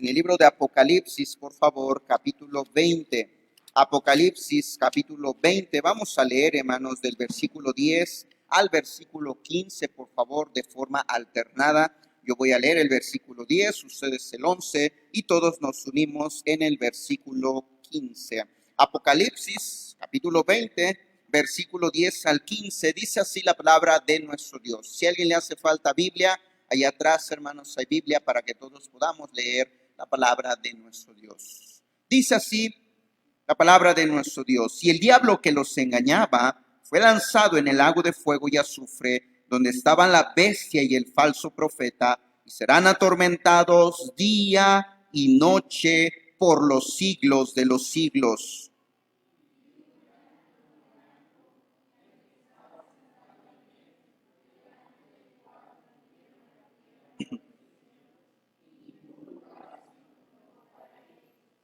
en el libro de Apocalipsis, por favor, capítulo 20. Apocalipsis, capítulo 20. Vamos a leer, hermanos, del versículo 10 al versículo 15, por favor, de forma alternada. Yo voy a leer el versículo 10, ustedes el 11, y todos nos unimos en el versículo 15. Apocalipsis, capítulo 20, versículo 10 al 15, dice así la palabra de nuestro Dios. Si a alguien le hace falta Biblia, allá atrás, hermanos, hay Biblia para que todos podamos leer la palabra de nuestro Dios. Dice así la palabra de nuestro Dios. Y el diablo que los engañaba fue lanzado en el lago de fuego y azufre, donde estaban la bestia y el falso profeta, y serán atormentados día y noche por los siglos de los siglos.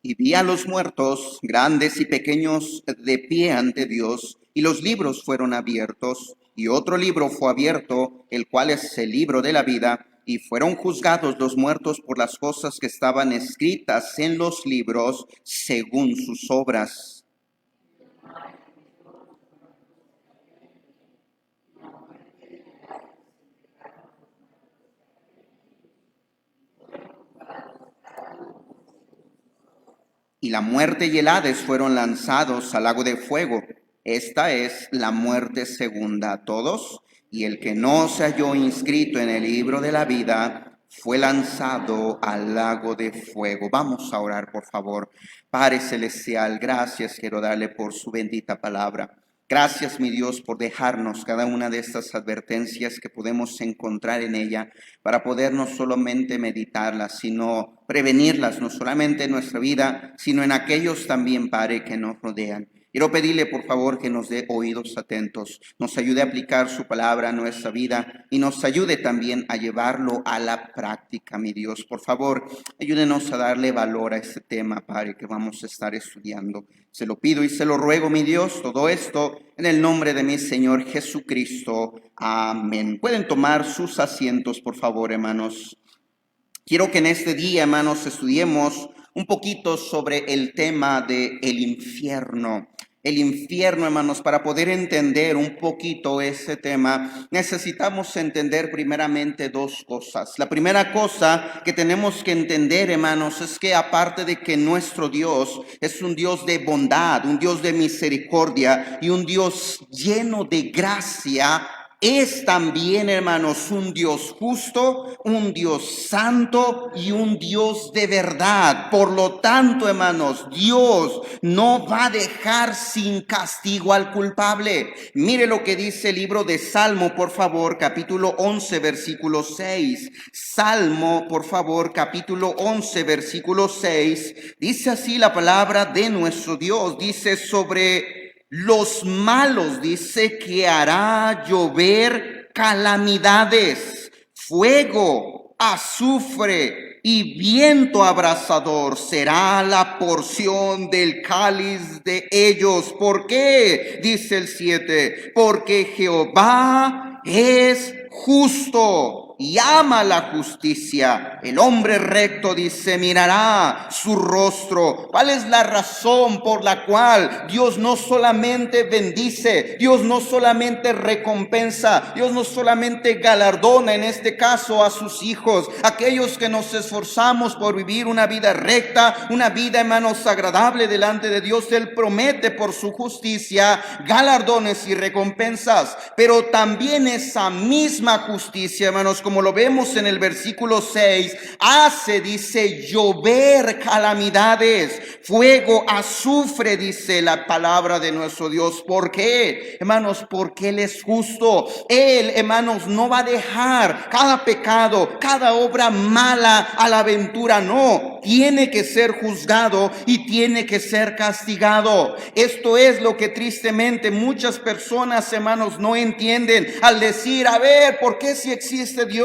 Y vi a los muertos, grandes y pequeños, de pie ante Dios, y los libros fueron abiertos, y otro libro fue abierto, el cual es el libro de la vida, y fueron juzgados los muertos por las cosas que estaban escritas en los libros, según sus obras. Y la muerte y el Hades fueron lanzados al lago de fuego. Esta es la muerte segunda a todos, y el que no se halló inscrito en el libro de la vida fue lanzado al lago de fuego. Vamos a orar, por favor. Padre celestial, gracias quiero darle por su bendita palabra. Gracias, mi Dios, por dejarnos cada una de estas advertencias que podemos encontrar en ella para poder no solamente meditarlas, sino prevenirlas, no solamente en nuestra vida, sino en aquellos también, Padre, que nos rodean. Quiero pedirle, por favor, que nos dé oídos atentos, nos ayude a aplicar su palabra a nuestra vida y nos ayude también a llevarlo a la práctica, mi Dios. Por favor, ayúdenos a darle valor a este tema, Padre, que vamos a estar estudiando. Se lo pido y se lo ruego, mi Dios, todo esto en el nombre de mi Señor Jesucristo. Amén. Pueden tomar sus asientos, por favor, hermanos. Quiero que en este día, hermanos, estudiemos un poquito sobre el tema del infierno. El infierno, hermanos, para poder entender un poquito ese tema, necesitamos entender primeramente dos cosas. La primera cosa que tenemos que entender, hermanos, es que aparte de que nuestro Dios es un Dios de bondad, un Dios de misericordia y un Dios lleno de gracia, es también, hermanos, un Dios justo, un Dios santo y un Dios de verdad. Por lo tanto, hermanos, Dios no va a dejar sin castigo al culpable. Mire lo que dice el libro de Salmo, por favor, capítulo 11, versículo 6. Salmo, por favor, capítulo 11, versículo 6. Dice así la palabra de nuestro Dios. Dice sobre los malos, dice que hará llover calamidades, fuego, azufre y viento abrasador será la porción del cáliz de ellos. ¿Por qué? Dice el 7, porque Jehová es justo y ama la justicia. El hombre recto, dice, mirará su rostro. ¿Cuál es la razón por la cual Dios no solamente bendice, Dios no solamente recompensa, Dios no solamente galardona, en este caso a sus hijos, aquellos que nos esforzamos por vivir una vida recta, una vida, hermanos, agradable delante de Dios? Él promete por su justicia galardones y recompensas, pero también esa misma justicia, hermanos, como lo vemos en el versículo 6, hace, dice, llover calamidades, fuego, azufre, dice la palabra de nuestro Dios. ¿Por qué, hermanos? Porque Él es justo. Él, hermanos, no va a dejar cada pecado, cada obra mala a la aventura. No, tiene que ser juzgado y tiene que ser castigado. Esto es lo que tristemente muchas personas, hermanos, no entienden al decir, a ver, ¿por qué si existe Dios?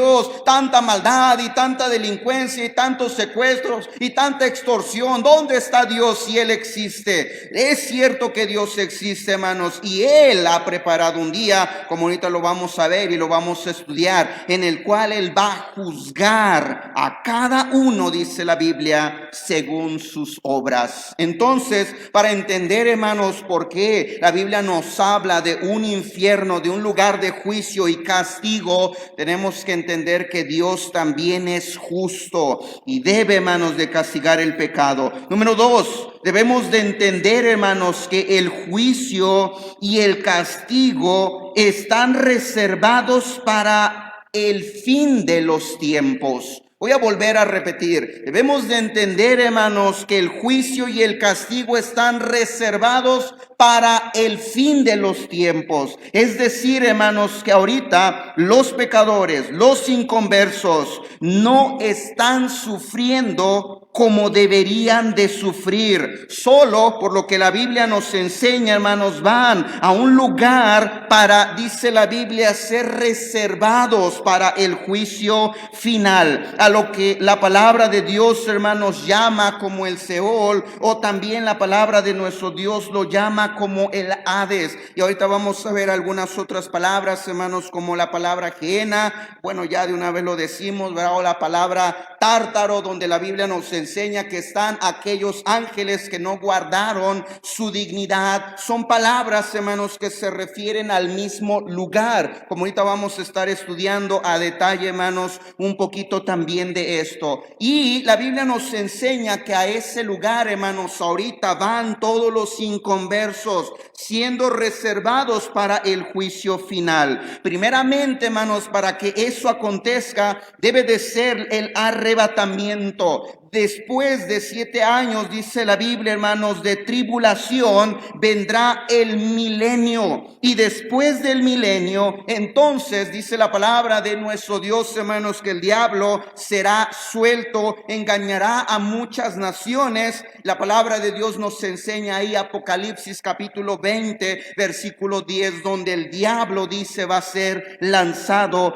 Tanta maldad y tanta delincuencia y tantos secuestros y tanta extorsión. ¿Dónde está Dios si Él existe? Es cierto que Dios existe, hermanos, y Él ha preparado un día, como ahorita lo vamos a ver y lo vamos a estudiar, en el cual Él va a juzgar a cada uno, dice la Biblia, Biblia según sus obras. Entonces, para entender, hermanos, por qué la Biblia nos habla de un infierno, de un lugar de juicio y castigo, tenemos que entender que Dios también es justo y debe, hermanos, de castigar el pecado. Número 2, debemos de entender, hermanos, que el juicio y el castigo están reservados para el fin de los tiempos. Voy a volver a repetir. Debemos de entender, hermanos, que el juicio y el castigo están reservados para el fin de los tiempos. Es decir, hermanos, que ahorita los pecadores, los inconversos, no están sufriendo como deberían de sufrir. Solo por lo que la Biblia nos enseña, hermanos, van a un lugar para, dice la Biblia, ser reservados para el juicio final. A lo que la palabra de Dios, hermanos, llama como el Seol, o también la palabra de nuestro Dios lo llama como el Hades. Y ahorita vamos a ver algunas otras palabras, hermanos, como la palabra Gehenna. Bueno, ya de una vez lo decimos, ¿verdad? O la palabra Tártaro, donde la Biblia nos enseña que están aquellos ángeles que no guardaron su dignidad. Son palabras, hermanos, que se refieren al mismo lugar. Como ahorita vamos a estar estudiando a detalle, hermanos, un poquito también de esto. Y la Biblia nos enseña que a ese lugar, hermanos, ahorita van todos los inconversos, siendo reservados para el juicio final. Primeramente, hermanos, para que eso acontezca, debe de ser el arrebatamiento. Después de 7 años, dice la Biblia, hermanos, de tribulación, vendrá el milenio. Y después del milenio, entonces, dice la palabra de nuestro Dios, hermanos, que el diablo será suelto, engañará a muchas naciones. La palabra de Dios nos enseña ahí, Apocalipsis capítulo 20, versículo 10, donde el diablo, dice, va a ser lanzado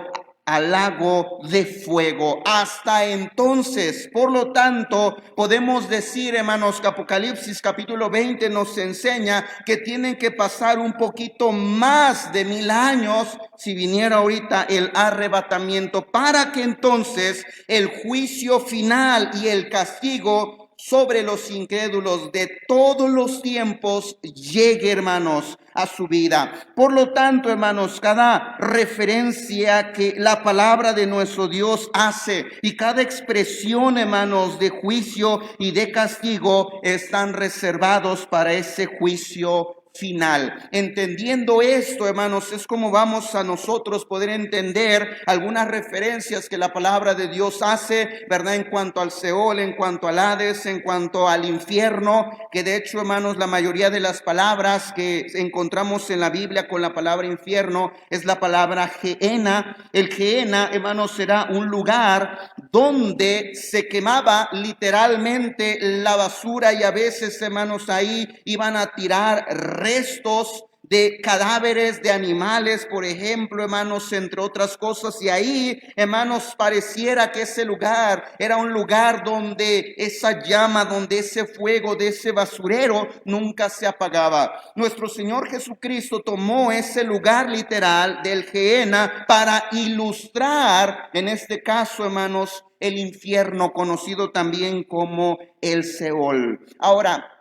al lago de fuego. Hasta entonces, por lo tanto, podemos decir, hermanos, que Apocalipsis capítulo 20 nos enseña que tienen que pasar un poquito más de 1000 años, si viniera ahorita el arrebatamiento, para que entonces el juicio final y el castigo sobre los incrédulos de todos los tiempos llegue, hermanos, a su vida. Por lo tanto, hermanos, cada referencia que la palabra de nuestro Dios hace y cada expresión, hermanos, de juicio y de castigo están reservados para ese juicio final. Entendiendo esto, hermanos, es como vamos a nosotros poder entender algunas referencias que la palabra de Dios hace, ¿verdad? En cuanto al Seol, en cuanto al Hades, en cuanto al infierno, que de hecho, hermanos, la mayoría de las palabras que encontramos en la Biblia con la palabra infierno es la palabra Gehenna. El Gehenna, hermanos, será un lugar donde se quemaba literalmente la basura y a veces, hermanos, ahí iban a tirar restos de cadáveres de animales, por ejemplo, hermanos, entre otras cosas. Y ahí, hermanos, pareciera que ese lugar era un lugar donde esa llama, donde ese fuego de ese basurero nunca se apagaba. Nuestro Señor Jesucristo tomó ese lugar literal del Gehenna para ilustrar, en este caso, hermanos, el infierno, conocido también como el Seol. Ahora,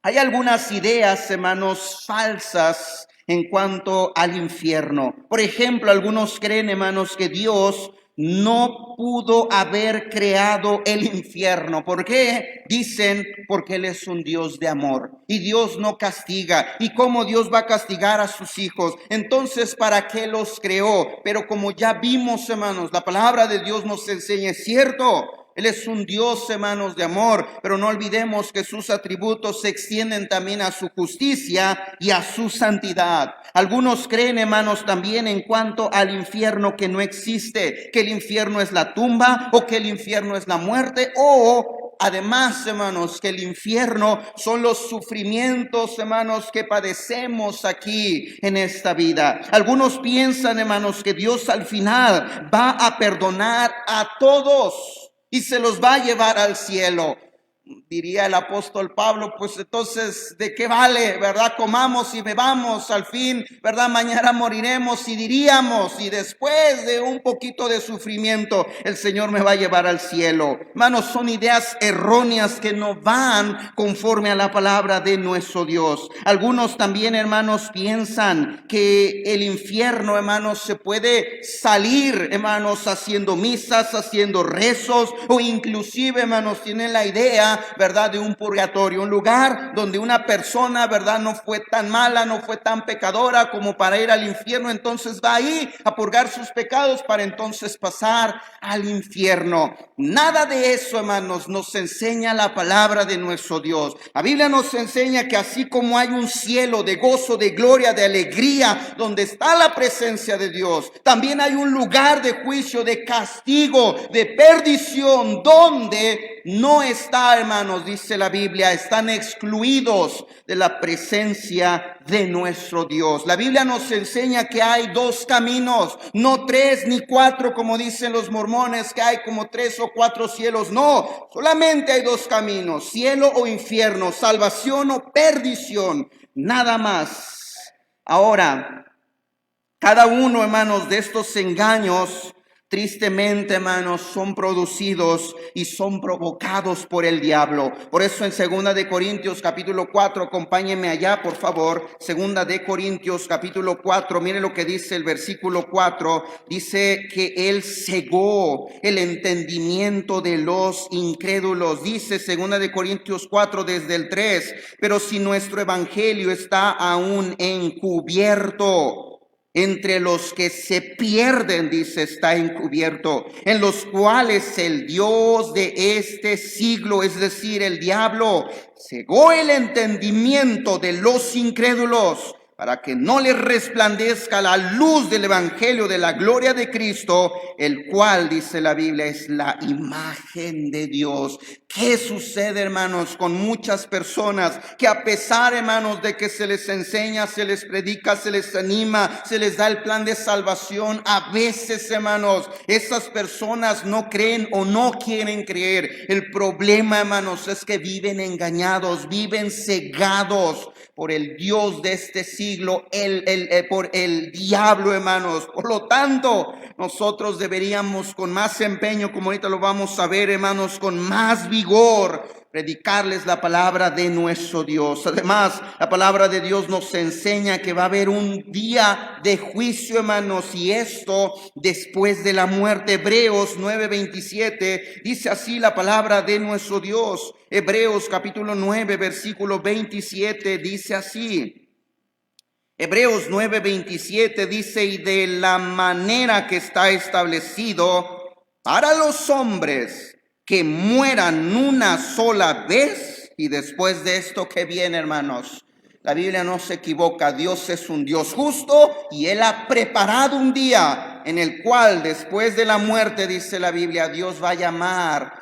hay algunas ideas, hermanos, falsas en cuanto al infierno. Por ejemplo, algunos creen, hermanos, que Dios no pudo haber creado el infierno. ¿Por qué? Dicen, porque Él es un Dios de amor y Dios no castiga. ¿Y cómo Dios va a castigar a sus hijos? Entonces, ¿para qué los creó? Pero como ya vimos, hermanos, la palabra de Dios nos enseña, es cierto, Él es un Dios, hermanos, de amor, pero no olvidemos que sus atributos se extienden también a su justicia y a su santidad. Algunos creen, hermanos, también en cuanto al infierno que no existe, que el infierno es la tumba o que el infierno es la muerte, o además, hermanos, que el infierno son los sufrimientos, hermanos, que padecemos aquí en esta vida. Algunos piensan, hermanos, que Dios al final va a perdonar a todos y se los va a llevar al cielo. diría el apóstol Pablo, pues entonces, ¿de qué vale, verdad? Comamos y bebamos, al fin, verdad, mañana moriremos, y diríamos, y después de un poquito de sufrimiento, el Señor me va a llevar al cielo. Hermanos, son ideas erróneas que no van conforme a la palabra de nuestro Dios. Algunos también, hermanos, piensan que el infierno, hermanos, se puede salir, hermanos, haciendo misas, haciendo rezos, o inclusive, hermanos, tienen la idea, verdad, de un purgatorio, un lugar donde una persona, verdad, no fue tan mala, no fue tan pecadora como para ir al infierno, entonces va ahí a purgar sus pecados para entonces pasar al infierno. Nada de eso, hermanos, nos enseña la palabra de nuestro Dios. La Biblia nos enseña que así como hay un cielo de gozo, de gloria, de alegría, donde está la presencia de Dios, también hay un lugar de juicio, de castigo, de perdición, donde no está, hermanos, dice la Biblia, están excluidos de la presencia de nuestro Dios. La Biblia nos enseña que hay dos caminos, no tres ni cuatro, como dicen los mormones, que hay como 3 o 4 cielos. No, solamente hay dos caminos, cielo o infierno, salvación o perdición, nada más. Ahora, cada uno, hermanos, de estos engaños, tristemente, hermanos, son producidos y son provocados por el diablo. Por eso en 2 de Corintios capítulo 4, acompáñenme allá, por favor. 2 de Corintios capítulo 4, mire lo que dice el versículo 4. Dice que él cegó el entendimiento de los incrédulos. Dice 2 de Corintios 4 desde el 3. Pero si nuestro evangelio está aún encubierto, entre los que se pierden, dice, está encubierto, en los cuales el Dios de este siglo, es decir, el diablo, cegó el entendimiento de los incrédulos, para que no les resplandezca la luz del evangelio de la gloria de Cristo, el cual, dice la Biblia, es la imagen de Dios. ¿Qué sucede, hermanos, con muchas personas que a pesar, hermanos, de que se les enseña, se les predica, se les anima, se les da el plan de salvación, a veces, hermanos, esas personas no creen o no quieren creer? El problema, hermanos, es que viven engañados, viven cegados por el Dios de este siglo, por el diablo, hermanos. Por lo tanto, nosotros deberíamos con más empeño, como ahorita lo vamos a ver, hermanos, con más vigor, predicarles la palabra de nuestro Dios. Además, la palabra de Dios nos enseña que va a haber un día de juicio, hermanos, y esto después de la muerte. Hebreos 9:27 dice así la palabra de nuestro Dios. Hebreos capítulo 9, versículo 27 dice así. Hebreos 9:27 dice: y de la manera que está establecido para los hombres que mueran una sola vez, y después de esto que viene, hermanos. La Biblia no se equivoca, Dios es un Dios justo y Él ha preparado un día en el cual después de la muerte, dice la Biblia, Dios va a llamar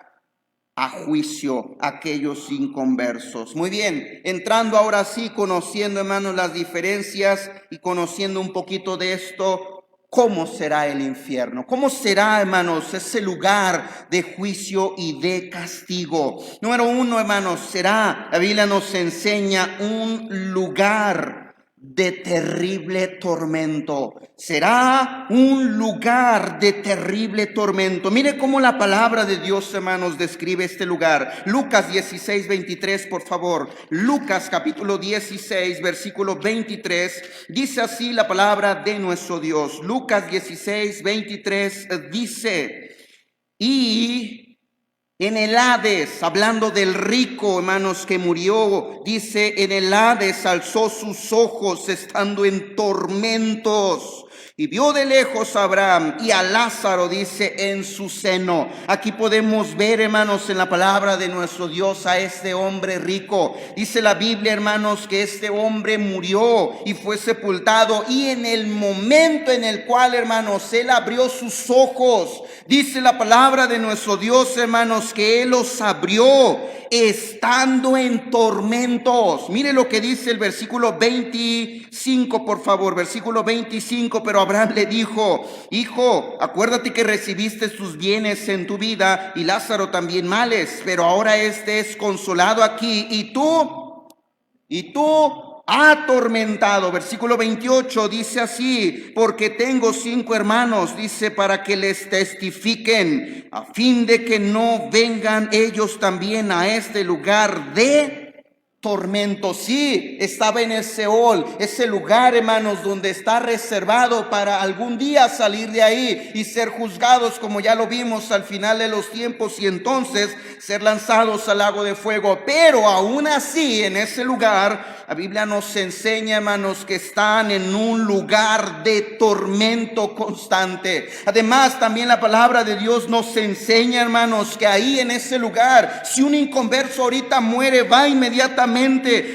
a juicio a aquellos inconversos. Muy bien, entrando ahora sí, conociendo, hermanos, las diferencias y conociendo un poquito de esto. ¿Cómo será el infierno? ¿Cómo será, hermanos, ese lugar de juicio y de castigo? Número 1, hermanos, será, la Biblia nos enseña, un lugar de terrible tormento. Será un lugar de terrible tormento. Mire cómo la palabra de Dios, hermanos, describe este lugar. Lucas 16:23, por favor. Lucas capítulo 16, versículo 23. Dice así la palabra de nuestro Dios. Lucas 16:23 dice: y en el Hades, hablando del rico, hermanos, que murió, dice: en el Hades alzó sus ojos estando en tormentos, y vio de lejos a Abraham y a Lázaro, dice, en su seno. Aquí podemos ver, hermanos, en la palabra de nuestro Dios a este hombre rico. Dice la Biblia, hermanos, que este hombre murió y fue sepultado, y en el momento en el cual, hermanos, él abrió sus ojos, dice la palabra de nuestro Dios, hermanos, que Él los abrió. estando en tormentos. Mire lo que dice el versículo 25, por favor, versículo 25. Pero Abraham le dijo: hijo, acuérdate que recibiste sus bienes en tu vida y Lázaro también males, pero ahora este es consolado aquí y tú atormentado. Versículo 28 dice así: porque tengo 5 hermanos, dice, para que les testifiquen, a fin de que no vengan ellos también a este lugar de tormento. Sí, estaba en el Seol, ese lugar, hermanos, donde está reservado para algún día salir de ahí y ser juzgados, como ya lo vimos al final de los tiempos, y entonces ser lanzados al lago de fuego. Pero aún así, en ese lugar, la Biblia nos enseña, hermanos, que están en un lugar de tormento constante. Además, también la palabra de Dios nos enseña, hermanos, que ahí en ese lugar, si un inconverso ahorita muere, va inmediatamente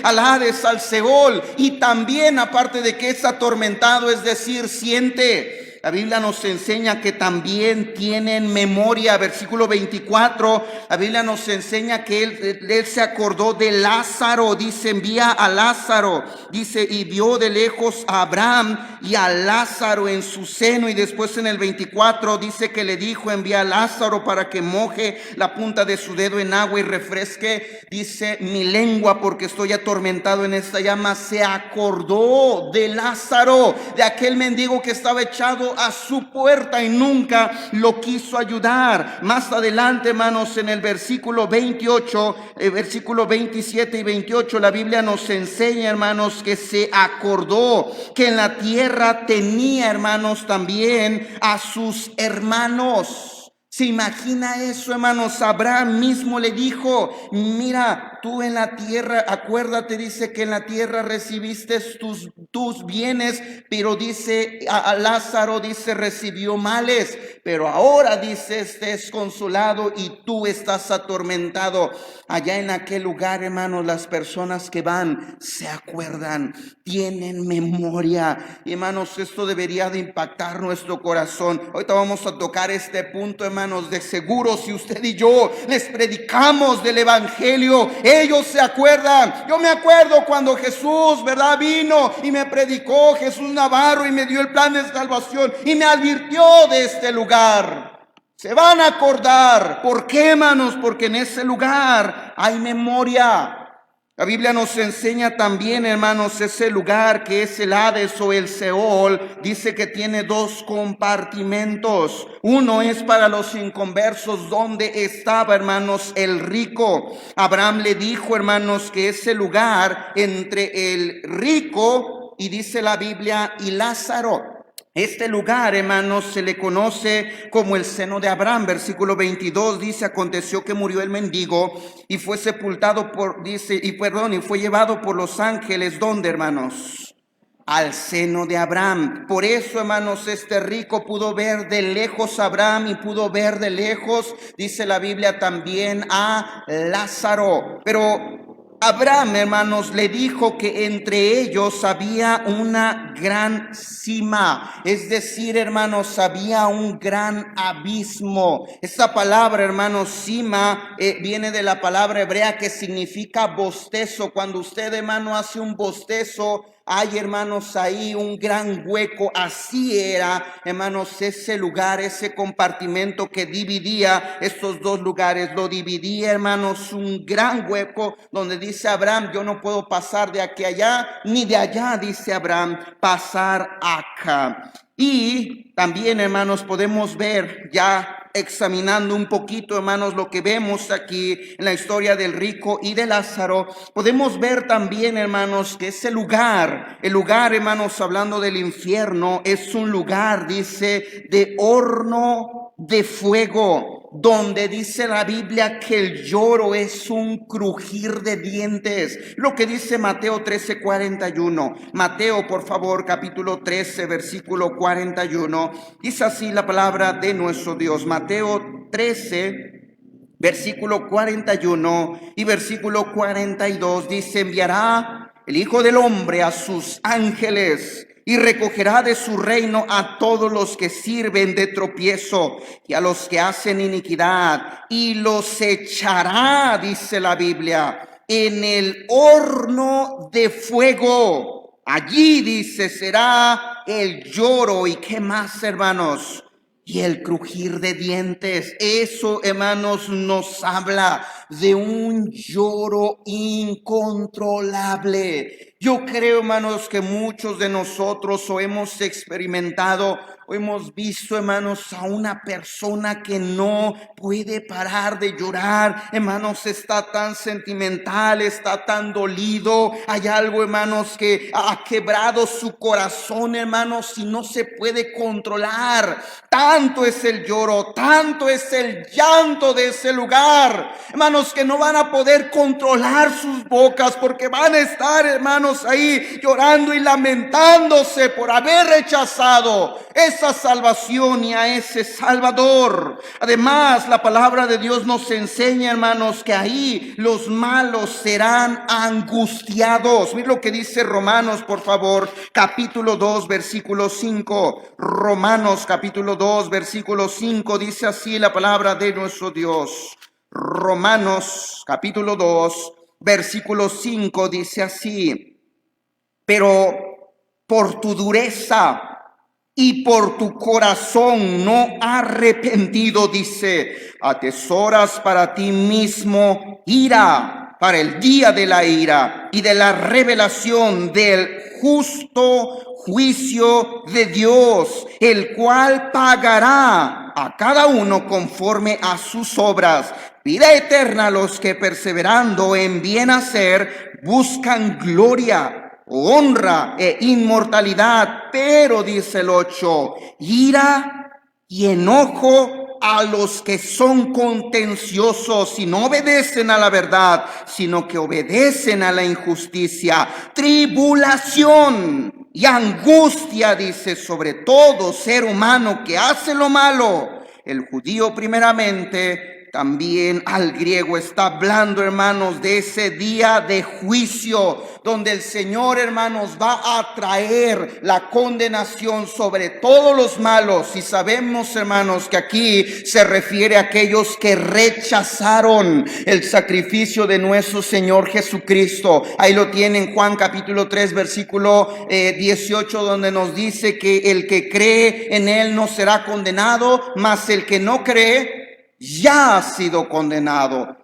al Hades, al Seol, y también, aparte de que es atormentado, es decir, siente. La Biblia nos enseña que también tienen memoria. Versículo 24, la Biblia nos enseña que él se acordó de Lázaro. Dice: envía a Lázaro. Dice: y vio de lejos a Abraham y a Lázaro en su seno. Y después en el 24 dice que le dijo: envía a Lázaro para que moje la punta de su dedo en agua y refresque, dice, mi lengua, porque estoy atormentado en esta llama. Se acordó de Lázaro, de aquel mendigo que estaba echado a su puerta y nunca lo quiso ayudar. Más adelante, hermanos, en el versículo 28, versículo 27 y 28, la Biblia nos enseña, hermanos, que se acordó que en la tierra tenía, hermanos, también a sus hermanos. ¿Se imagina eso, hermanos? Abraham mismo le dijo: mira, tú en la tierra, acuérdate, dice que en la tierra recibiste tus bienes, pero dice a Lázaro, dice, recibió males, pero ahora, dice, estés consolado y tú estás atormentado. Allá en aquel lugar, hermanos, las personas que van se acuerdan, tienen memoria. Y, hermanos, esto debería de impactar nuestro corazón. Ahorita vamos a tocar este punto, hermanos. De seguro, si usted y yo les predicamos del evangelio, ellos se acuerdan. Yo me acuerdo cuando Jesús, ¿verdad?, vino y me predicó, Jesús Navarro, y me dio el plan de salvación y me advirtió de este lugar. Se van a acordar. ¿Por qué, hermanos? Porque en ese lugar hay memoria. La Biblia nos enseña también, hermanos, ese lugar que es el Hades o el Seol. Dice que tiene 2 compartimentos. Uno es para los inconversos, donde estaba, hermanos, el rico. Abraham le dijo, hermanos, que ese lugar entre el rico, y dice la Biblia, y Lázaro. Este lugar, hermanos, se le conoce como el seno de Abraham. Versículo 22 dice: aconteció que murió el mendigo y fue sepultado y fue llevado por los ángeles. ¿Dónde, hermanos? Al seno de Abraham. Por eso, hermanos, este rico pudo ver de lejos a Abraham y pudo ver de lejos, dice la Biblia, también a Lázaro. Pero Abraham, hermanos, le dijo que entre ellos había una gran sima, es decir, hermanos, había un gran abismo. Esta palabra, hermanos, sima, viene de la palabra hebrea que significa bostezo. Cuando usted, hermano, hace un bostezo, hay, hermanos, ahí un gran hueco. Así era, hermanos, ese lugar, ese compartimento que dividía estos 2 lugares. Lo dividía, hermanos, un gran hueco donde dice Abraham: yo no puedo pasar de aquí a allá, ni de allá, dice Abraham, pasar acá. Y también, hermanos, podemos ver, ya examinando un poquito, hermanos, lo que vemos aquí en la historia del rico y de Lázaro, podemos ver también, hermanos, que ese lugar, el lugar, hermanos, hablando del infierno, es un lugar, dice, de horno de fuego, donde dice la Biblia que el lloro es un crujir de dientes. Lo que dice Mateo 13:41. Mateo, por favor, capítulo 13, versículo 41. Dice así la palabra de nuestro Dios. Mateo 13, versículo 41 y versículo 42. Dice: enviará el Hijo del Hombre a sus ángeles, y recogerá de su reino a todos los que sirven de tropiezo y a los que hacen iniquidad, y los echará, dice la Biblia, en el horno de fuego. Allí, dice, será el lloro. ¿Y qué más, hermanos? Y el crujir de dientes. Eso, hermanos, nos habla de un lloro incontrolable. Yo creo, hermanos, que muchos de nosotros o hemos experimentado o hemos visto, hermanos, a una persona que no puede parar de llorar. Hermanos, está tan sentimental, está tan dolido. Hay algo, hermanos, que ha quebrado su corazón, hermanos, y no se puede controlar. Tanto es el lloro, tanto es el llanto de ese lugar, hermanos, que no van a poder controlar sus bocas, porque van a estar, hermanos, ahí llorando y lamentándose por haber rechazado esa salvación y a ese Salvador. Además, la palabra de Dios nos enseña, hermanos, que ahí los malos serán angustiados. Mira lo que dice Romanos, por favor, capítulo 2, versículo 5. Romanos capítulo 2, versículo 5, dice así la palabra de nuestro Dios. Romanos capítulo 2, versículo 5, dice así: pero por tu dureza y por tu corazón no arrepentido, dice, atesoras para ti mismo ira para el día de la ira y de la revelación del justo juicio de Dios, el cual pagará a cada uno conforme a sus obras. Vida eterna a los que perseverando en bien hacer buscan gloria, honra e inmortalidad, pero dice el 8, ira y enojo a los que son contenciosos y no obedecen a la verdad, sino que obedecen a la injusticia, tribulación y angustia, dice, sobre todo ser humano que hace lo malo, el judío primeramente, también al griego. Está hablando, hermanos, de ese día de juicio, donde el Señor, hermanos, va a traer la condenación sobre todos los malos. Y sabemos, hermanos, que aquí se refiere a aquellos que rechazaron el sacrificio de nuestro Señor Jesucristo. Ahí lo tienen, Juan capítulo 3, versículo 18, donde nos dice que el que cree en Él no será condenado, mas el que no cree ya ha sido condenado,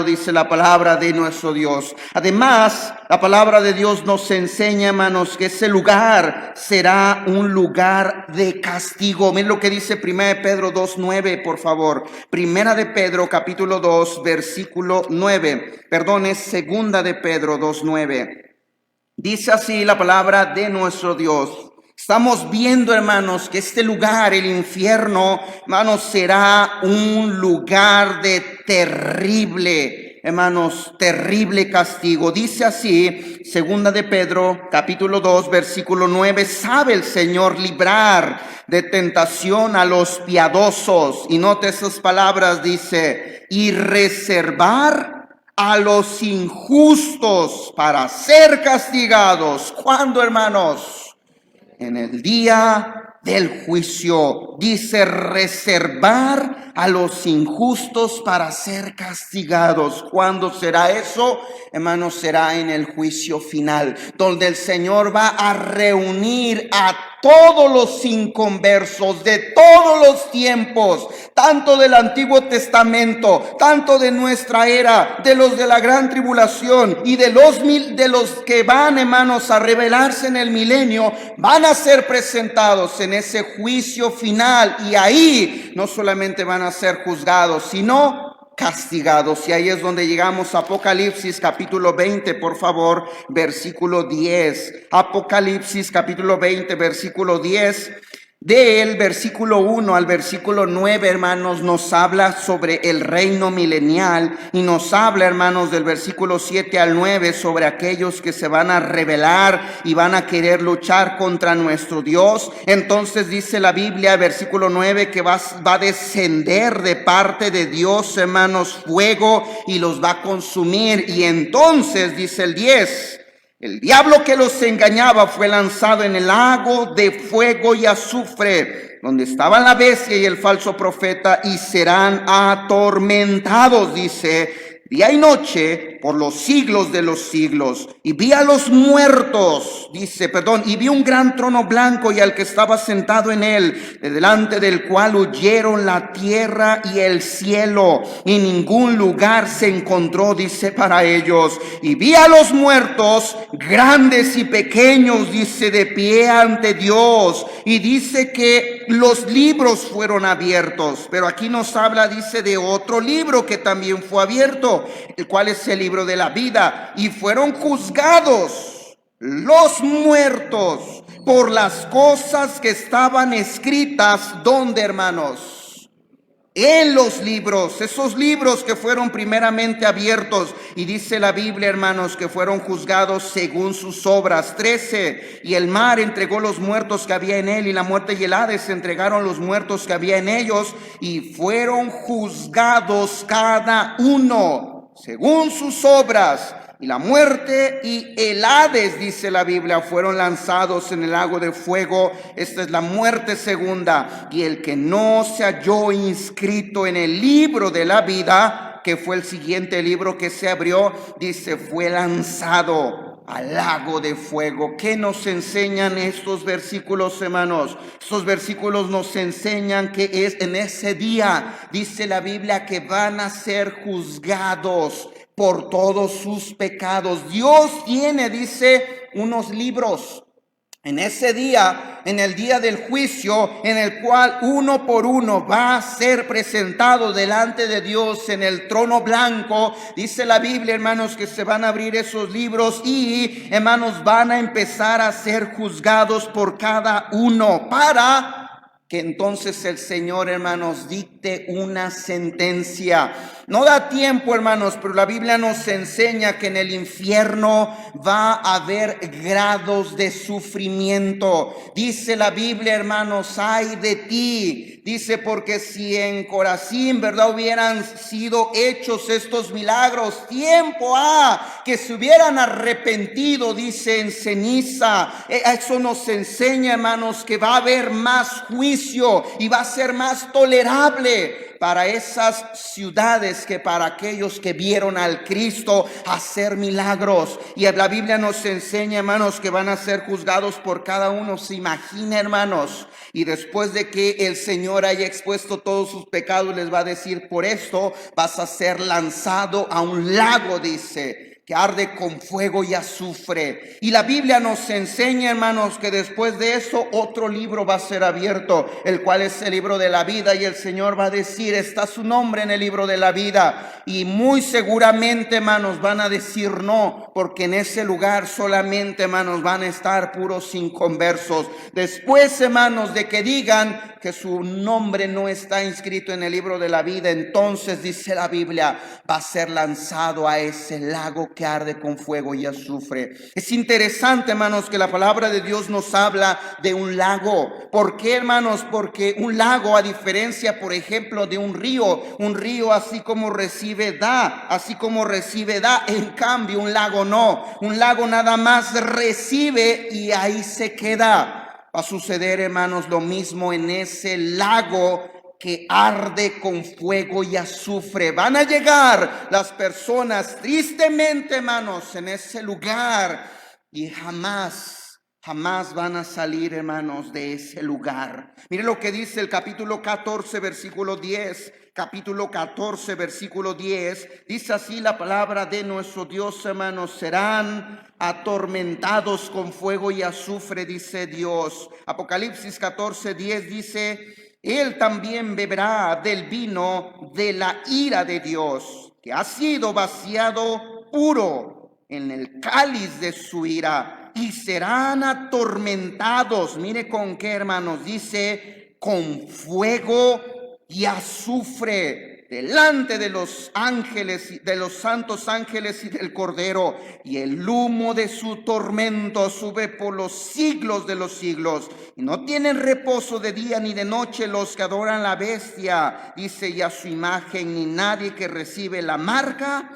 dice la palabra de nuestro Dios. Además, la palabra de Dios nos enseña, hermanos, que ese lugar será un lugar de castigo. Miren lo que dice 1 de Pedro 2:9, por favor. 1 de Pedro capítulo 2, versículo 9. Perdón, es 2 de Pedro 2:9. Dice así la palabra de nuestro Dios. Estamos viendo, hermanos, que este lugar, el infierno, hermanos, será un lugar de terrible, hermanos, terrible castigo. Dice así, 2 de Pedro, capítulo 2, versículo 9, sabe el Señor librar de tentación a los piadosos. Y note esas palabras, dice, y reservar a los injustos para ser castigados. ¿Cuándo, hermanos? En el día del juicio. Dice, reservar a los injustos para ser castigados. ¿Cuándo será eso? Hermanos, será en el juicio final, donde el Señor va a reunir a todos los inconversos de todos los tiempos, tanto del Antiguo Testamento, tanto de nuestra era, de los de la gran tribulación y de los que van, hermanos, a revelarse en el milenio, van a ser presentados en ese juicio final, y ahí no solamente van a ser juzgados, sino castigados. Y ahí es donde llegamos a Apocalipsis capítulo 20, por favor, versículo 10. Apocalipsis capítulo 20, versículo 10. Del versículo 1 al versículo 9, hermanos, nos habla sobre el reino milenial, y nos habla, hermanos, del versículo 7 al 9 sobre aquellos que se van a rebelar y van a querer luchar contra nuestro Dios. Entonces dice la Biblia, versículo 9, que va a descender de parte de Dios, hermanos, fuego, y los va a consumir. Y entonces dice el 10, El diablo que los engañaba fue lanzado en el lago de fuego y azufre, donde estaban la bestia y el falso profeta, y serán atormentados, dice, día y noche por los siglos de los siglos. Y vi a los muertos, y vi un gran trono blanco y al que estaba sentado en él, de delante del cual huyeron la tierra y el cielo, y ningún lugar se encontró, dice, para ellos. Y vi a los muertos, grandes y pequeños, dice, de pie ante Dios, y dice que los libros fueron abiertos. Pero aquí nos habla, dice, de otro libro que también fue abierto, el cual es el libro de la vida, y fueron juzgados los muertos por las cosas que estaban escritas. ¿Dónde, hermanos? En los libros, esos libros que fueron primeramente abiertos. Y dice la Biblia, hermanos, que fueron juzgados según sus obras. 13, y el mar entregó los muertos que había en él, y la muerte y el Hades entregaron los muertos que había en ellos, y fueron juzgados cada uno según sus obras. Y la muerte y el Hades, dice la Biblia, fueron lanzados en el lago de fuego. Esta es la muerte segunda. Y el que no se halló inscrito en el libro de la vida, que fue el siguiente libro que se abrió, dice, fue lanzado al lago de fuego. ¿Qué nos enseñan estos versículos, hermanos? Estos versículos nos enseñan que es en ese día, dice la Biblia, que van a ser juzgados por todos sus pecados. Dios tiene, dice, unos libros en ese día, en el día del juicio, en el cual uno por uno va a ser presentado delante de Dios en el trono blanco. Dice la Biblia, hermanos, que se van a abrir esos libros y, hermanos, van a empezar a ser juzgados por cada uno, para que entonces el Señor, hermanos, dicte una sentencia. No da tiempo, hermanos, pero la Biblia nos enseña que en el infierno va a haber grados de sufrimiento. Dice la Biblia, hermanos, ay de ti. Dice, porque si en Corazín, ¿verdad?, hubieran sido hechos estos milagros, tiempo que se hubieran arrepentido, dice, en ceniza. Eso nos enseña, hermanos, que va a haber más juicio y va a ser más tolerable para esas ciudades que para aquellos que vieron al Cristo hacer milagros. Y la Biblia nos enseña, hermanos, que van a ser juzgados por cada uno. Se imagina, hermanos, y después de que el Señor haya expuesto todos sus pecados, les va a decir, por esto vas a ser lanzado a un lago, dice, que arde con fuego y azufre. Y la Biblia nos enseña, hermanos, que después de eso otro libro va a ser abierto, el cual es el libro de la vida, y el Señor va a decir, está su nombre en el libro de la vida. Y muy seguramente, hermanos, van a decir no, porque en ese lugar solamente, hermanos, van a estar puros inconversos. Después, hermanos, de que digan que su nombre no está inscrito en el libro de la vida, entonces, dice la Biblia, va a ser lanzado a ese lago que arde con fuego y azufre. Es interesante, hermanos, que la palabra de Dios nos habla de un lago. ¿Por qué, hermanos? Porque un lago, a diferencia, por ejemplo, de un río así como recibe, da, en cambio un lago no. Un lago nada más recibe y ahí se queda. Va a suceder, hermanos, lo mismo en ese lago que arde con fuego y azufre. Van a llegar las personas, tristemente, hermanos, en ese lugar, y jamás van a salir, hermanos, de ese lugar. Mire lo que dice el capítulo 14, versículo 10. Capítulo 14, versículo 10. Dice así la palabra de nuestro Dios, hermanos: serán atormentados con fuego y azufre, dice Dios. Apocalipsis 14, 10 dice: él también beberá del vino de la ira de Dios, que ha sido vaciado puro en el cáliz de su ira, y serán atormentados. Mire con qué, hermanos, dice: con fuego y azufre, delante de los ángeles, de los santos ángeles y del Cordero, y el humo de su tormento sube por los siglos de los siglos. Y no tienen reposo de día ni de noche los que adoran la bestia, dice, y a su imagen, ni nadie que recibe la marca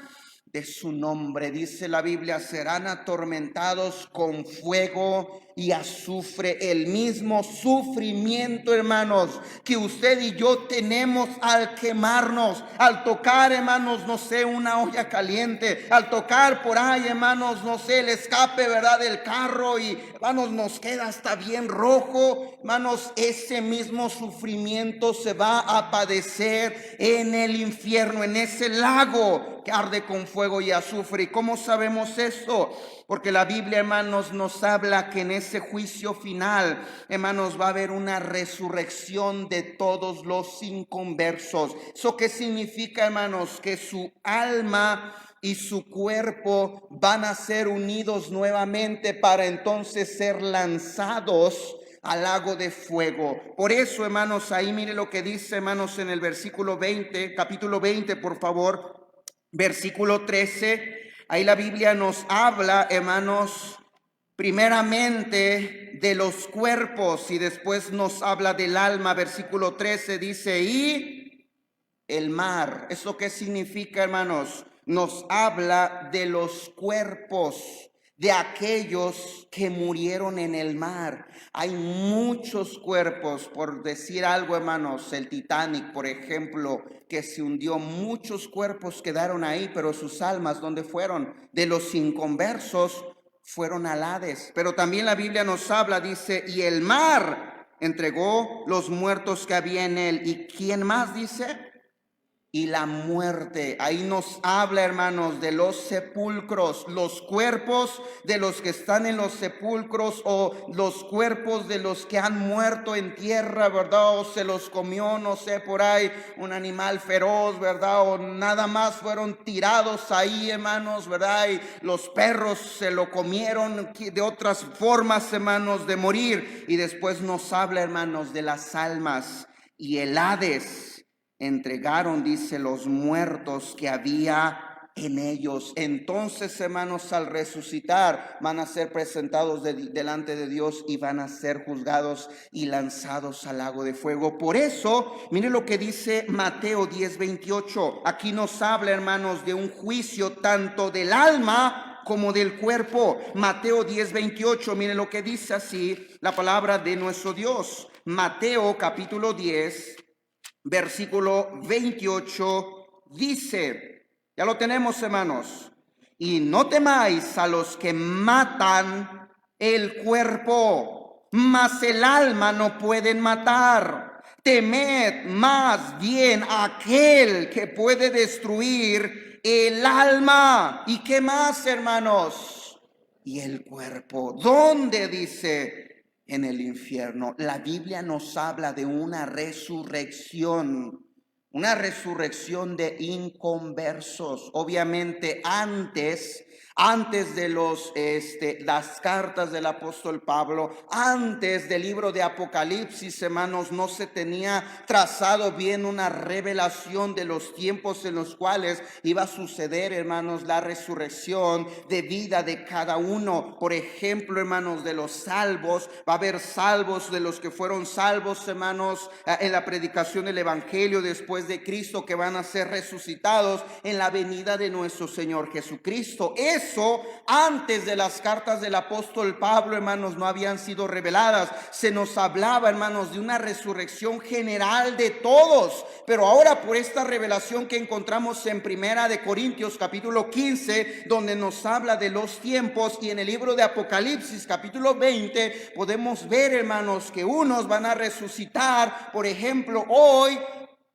de su nombre. Dice la Biblia, serán atormentados con fuego y azufre. El mismo sufrimiento, hermanos, que usted y yo tenemos al quemarnos, al tocar, hermanos, no sé, una olla caliente, al tocar por ahí, hermanos, no sé, el escape, ¿verdad?, del carro, y hermanos, nos queda hasta bien rojo. Hermanos, ese mismo sufrimiento se va a padecer en el infierno, en ese lago que arde con fuego y azufre. ¿Y cómo sabemos esto? Porque la Biblia, hermanos, nos habla que en ese juicio final, hermanos, va a haber una resurrección de todos los inconversos. ¿Eso qué significa, hermanos? Que su alma y su cuerpo van a ser unidos nuevamente para entonces ser lanzados al lago de fuego. Por eso, hermanos, ahí mire lo que dice, hermanos, en el versículo 20, capítulo 20, por favor, versículo 13. Ahí la Biblia nos habla, hermanos, primeramente de los cuerpos y después nos habla del alma. Versículo 13 dice, y el mar. ¿Eso qué significa, hermanos? Nos habla de los cuerpos de aquellos que murieron en el mar. Hay muchos cuerpos, por decir algo, hermanos, el Titanic, por ejemplo, que se hundió, muchos cuerpos quedaron ahí, pero sus almas, ¿dónde fueron? De los inconversos fueron al Hades. Pero también la Biblia nos habla, dice, y el mar entregó los muertos que había en él. ¿Y quién más dice? Y la muerte. Ahí nos habla, hermanos, de los sepulcros, los cuerpos de los que están en los sepulcros, o los cuerpos de los que han muerto en tierra, ¿verdad? O se los comió, no sé, por ahí un animal feroz, ¿verdad? O nada más fueron tirados ahí, hermanos, ¿verdad? Y los perros se lo comieron, de otras formas, hermanos, de morir. Y después nos habla, hermanos, de las almas y el Hades. Entregaron, dice, los muertos que había en ellos. Entonces, hermanos, al resucitar van a ser presentados delante de Dios y van a ser juzgados y lanzados al lago de fuego. Por eso, mire lo que dice Mateo 10:28. Aquí nos habla, hermanos, de un juicio tanto del alma como del cuerpo. Mateo 10:28, mire lo que dice así la palabra de nuestro Dios. Mateo capítulo 10, versículo 28 dice, ya lo tenemos, hermanos, y no temáis a los que matan el cuerpo, mas el alma no pueden matar. Temed más bien a aquel que puede destruir el alma. ¿Y qué más, hermanos? Y el cuerpo. ¿Dónde dice? En el infierno. La Biblia nos habla de una resurrección de inconversos. Obviamente antes de las cartas del apóstol Pablo, antes del libro de Apocalipsis, hermanos, no se tenía trazado bien una revelación de los tiempos en los cuales iba a suceder, hermanos, la resurrección de vida de cada uno. Por ejemplo, hermanos, de los salvos, va a haber salvos de los que fueron salvos, hermanos, en la predicación del evangelio después de Cristo, que van a ser resucitados en la venida de nuestro Señor Jesucristo. Eso antes de las cartas del apóstol Pablo, hermanos, no habían sido reveladas. Se nos hablaba, hermanos, de una resurrección general de todos, pero ahora por esta revelación que encontramos en Primera de Corintios capítulo 15, donde nos habla de los tiempos, y en el libro de Apocalipsis capítulo 20, podemos ver, hermanos, que unos van a resucitar, por ejemplo, hoy,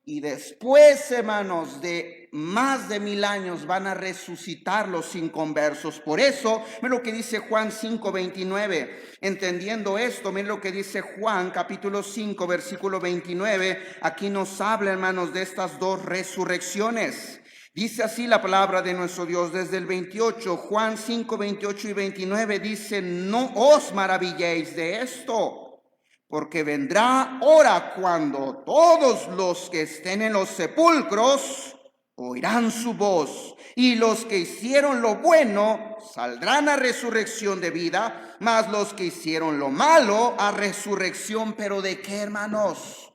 y después, hermanos, de más de 1000 años van a resucitar los inconversos. Por eso, miren lo que dice Juan 5:29. Entendiendo esto, miren lo que dice Juan capítulo 5, versículo 29. Aquí nos habla, hermanos, de estas dos resurrecciones. Dice así la palabra de nuestro Dios desde el 28. Juan 5, 28 y 29 dice, no os maravilléis de esto, porque vendrá hora cuando todos los que estén en los sepulcros oirán su voz, y los que hicieron lo bueno saldrán a resurrección de vida, mas los que hicieron lo malo a resurrección. ¿Pero de qué, hermanos?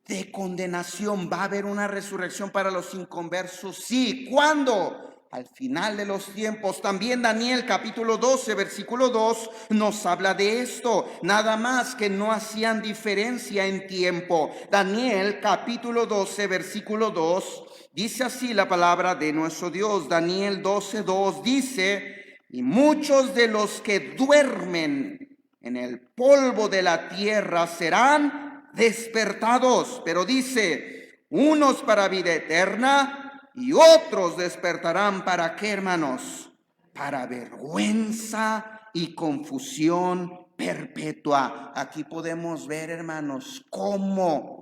De condenación. ¿Va a haber una resurrección para los inconversos? Sí. ¿Cuándo? al final de los tiempos. También Daniel capítulo 12, versículo 2 nos habla de esto. Nada más que no hacían diferencia en tiempo. Daniel capítulo 12, versículo 2, dice así la palabra de nuestro Dios. Daniel 12, 2 dice: y muchos de los que duermen en el polvo de la tierra serán despertados. Pero dice, unos para vida eterna y otros despertarán. ¿Para qué, hermanos? Para vergüenza y confusión perpetua. Aquí podemos ver, hermanos, cómo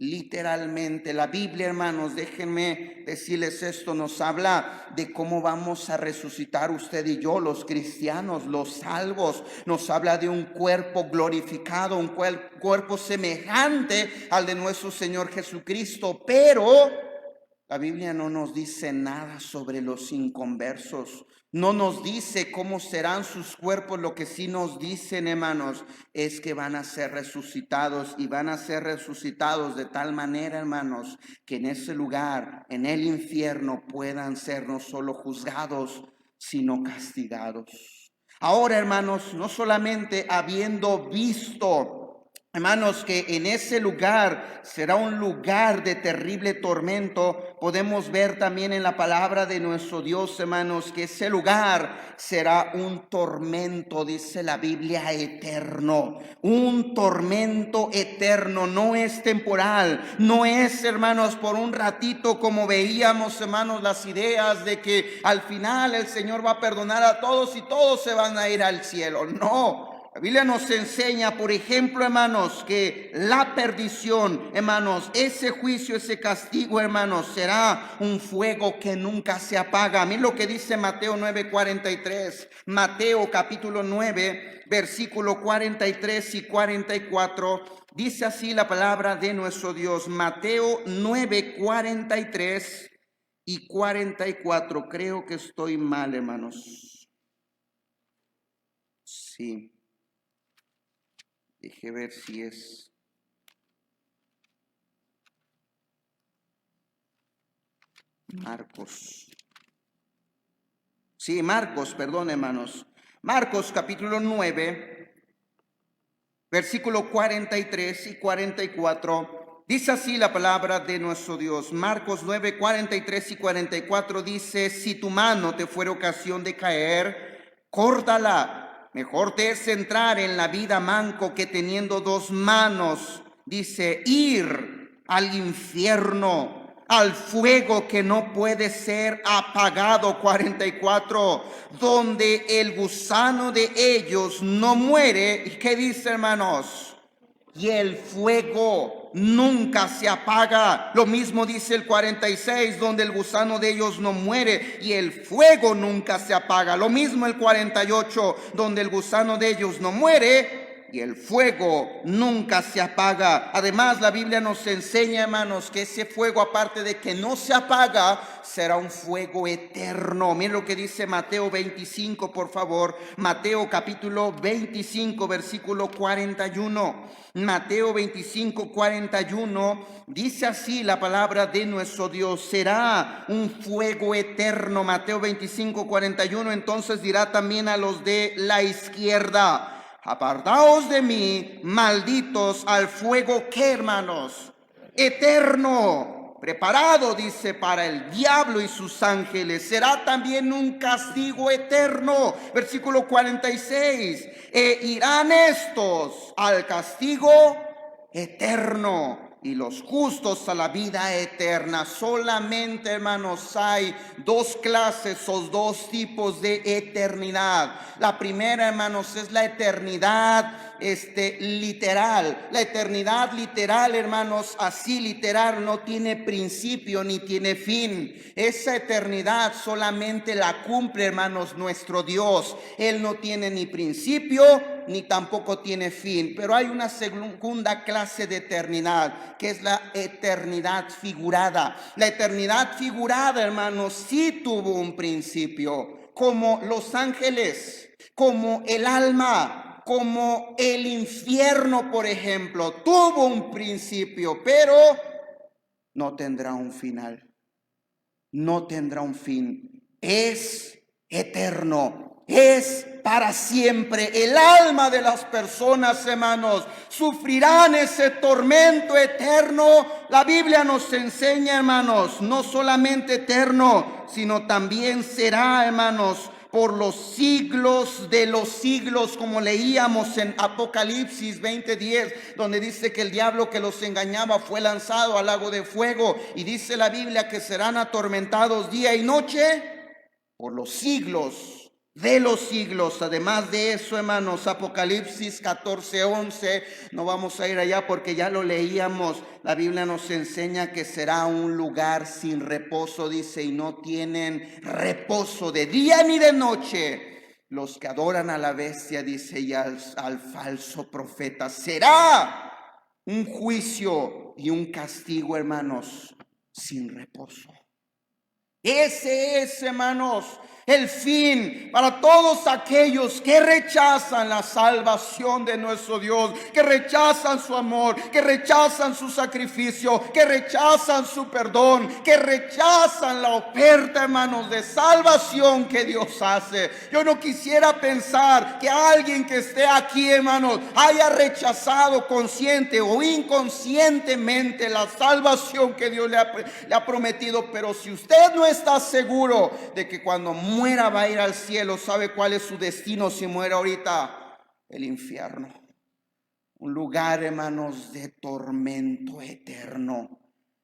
literalmente la Biblia, hermanos, déjenme decirles esto, nos habla de cómo vamos a resucitar usted y yo, los cristianos, los salvos. Nos habla de un cuerpo glorificado, un cuerpo semejante al de nuestro Señor Jesucristo. Pero la Biblia no nos dice nada sobre los inconversos. No nos dice cómo serán sus cuerpos. Lo que sí nos dicen, hermanos, es que van a ser resucitados, y van a ser resucitados de tal manera, hermanos, que en ese lugar, en el infierno, puedan ser no solo juzgados, sino castigados. Ahora, hermanos, no solamente habiendo visto, hermanos, que en ese lugar será un lugar de terrible tormento, podemos ver también en la palabra de nuestro Dios, hermanos, que ese lugar será un tormento, dice la Biblia, eterno. Un tormento eterno, no es temporal, no es, hermanos, por un ratito como veíamos, hermanos, las ideas de que al final el Señor va a perdonar a todos y todos se van a ir al cielo. No. La Biblia nos enseña, por ejemplo, hermanos, que la perdición, hermanos, ese juicio, ese castigo, hermanos, será un fuego que nunca se apaga. Miren lo que dice Mateo 9:43. Mateo capítulo 9, versículo 43 y 44. Dice así la palabra de nuestro Dios. Mateo 9:43 y 44. Creo que estoy mal, hermanos. Sí. Deje ver si es. Marcos. Sí, Marcos, perdón, hermanos. Marcos capítulo 9, versículo 43 y 44. Dice así la palabra de nuestro Dios. Marcos 9, 43 y 44 dice: si tu mano te fuera ocasión de caer, córtala. Mejor te es entrar en la vida manco que teniendo dos manos, dice, ir al infierno, al fuego que no puede ser apagado. 44, donde el gusano de ellos no muere. ¿Y qué dice, hermanos? Y el fuego nunca se apaga. Lo mismo dice el 46, donde el gusano de ellos no muere y el fuego nunca se apaga. Lo mismo el 48, donde el gusano de ellos no muere y el fuego nunca se apaga. Además, la Biblia nos enseña, hermanos, que ese fuego, aparte de que no se apaga, será un fuego eterno. Miren lo que dice Mateo 25, por favor. Mateo capítulo 25, versículo 41. Mateo 25, 41. Dice así la palabra de nuestro Dios: será un fuego eterno. Mateo 25, 41. Entonces dirá también a los de la izquierda: apartaos de mí, malditos, al fuego que, hermanos, eterno, preparado, dice, para el diablo y sus ángeles. Será también un castigo eterno. Versículo 46. E irán estos al castigo eterno y los justos a la vida eterna. Solamente, hermanos, hay dos clases o dos tipos de eternidad. La primera, hermanos, es la eternidad literal. La eternidad literal, hermanos, así literal, no tiene principio ni tiene fin. Esa eternidad solamente la cumple, hermanos, nuestro Dios. Él no tiene ni principio ni tampoco tiene fin. Pero hay una segunda clase de eternidad, que es la eternidad figurada. La eternidad figurada, hermanos, sí tuvo un principio, como los ángeles, como el alma, como el infierno, por ejemplo, tuvo un principio, pero no tendrá un final. No tendrá un fin. es eterno, es para siempre. El alma de las personas, hermanos, sufrirán ese tormento eterno. La Biblia nos enseña, hermanos, no solamente eterno, sino también será, hermanos, por los siglos de los siglos, como leíamos en Apocalipsis 20:10, donde dice que el diablo que los engañaba fue lanzado al lago de fuego, y dice la Biblia que serán atormentados día y noche por los siglos de los siglos. Además de eso, hermanos, Apocalipsis 14:11, no vamos a ir allá porque ya lo leíamos. La Biblia nos enseña que será un lugar sin reposo, dice, y no tienen reposo de día ni de noche los que adoran a la bestia, dice, y al falso profeta. Será un juicio y un castigo, hermanos, sin reposo. Ese es, hermanos, el fin para todos aquellos que rechazan la salvación de nuestro Dios, que rechazan su amor, que rechazan su sacrificio, que rechazan su perdón, que rechazan la oferta, hermanos, de salvación que Dios hace. Yo no quisiera pensar que alguien que esté aquí, hermanos, haya rechazado consciente o inconscientemente la salvación que Dios le ha prometido. Pero si usted no está seguro de que cuando muera va a ir al cielo, ¿sabe cuál es su destino si muere ahorita? El infierno. Un lugar, hermanos, de tormento eterno.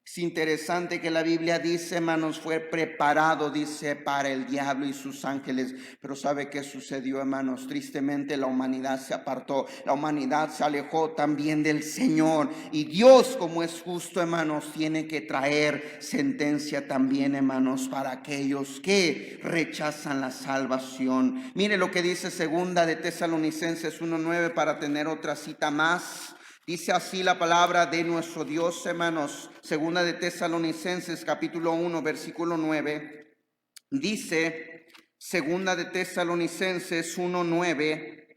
Es interesante que la Biblia dice, hermanos, fue preparado, dice, para el diablo y sus ángeles. Pero ¿sabe qué sucedió, hermanos? Tristemente la humanidad se apartó. La humanidad se alejó también del Señor. Y Dios, como es justo, hermanos, tiene que traer sentencia también, hermanos, para aquellos que rechazan la salvación. Mire lo que dice segunda de Tesalonicenses 1:9, para tener otra cita más. Dice así la palabra de nuestro Dios, hermanos. Segunda de Tesalonicenses capítulo 1 versículo 9. Dice, segunda de Tesalonicenses 1:9,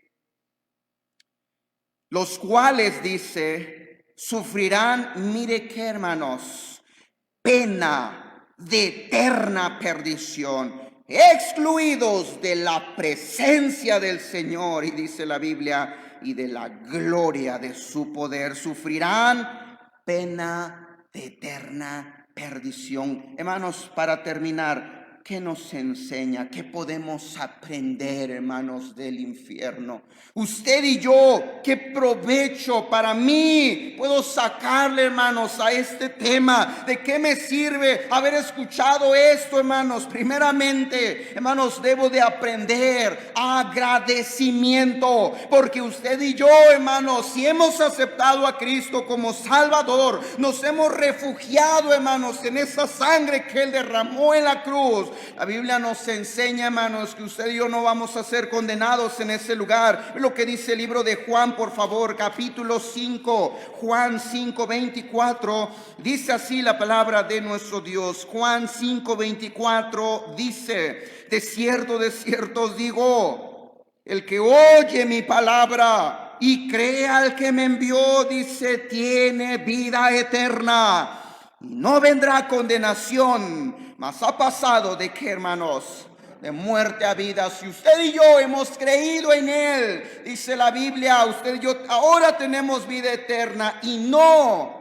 los cuales, dice, sufrirán, mire qué, hermanos, pena de eterna perdición, excluidos de la presencia del Señor, y dice la Biblia, y de la gloria de su poder. Sufrirán pena de eterna perdición. Hermanos, para terminar, ¿qué nos enseña? ¿Qué podemos aprender, hermanos, del infierno? Usted y yo, ¿qué provecho para mí puedo sacarle, hermanos, a este tema? ¿De qué me sirve haber escuchado esto, hermanos? Primeramente, hermanos, debo de aprender agradecimiento, porque usted y yo, hermanos, si hemos aceptado a Cristo como Salvador, nos hemos refugiado, hermanos, en esa sangre que Él derramó en la cruz. La Biblia nos enseña, hermanos, que usted y yo no vamos a ser condenados en ese lugar. Lo que dice el libro de Juan, por favor, capítulo 5, Juan 5:24, dice así la palabra de nuestro Dios. Juan 5:24 dice, de cierto os digo, el que oye mi palabra y cree al que me envió, dice, tiene vida eterna, y no vendrá condenación, mas ha pasado de qué, hermanos, de muerte a vida. Si usted y yo hemos creído en Él, dice la Biblia, usted y yo ahora tenemos vida eterna, y no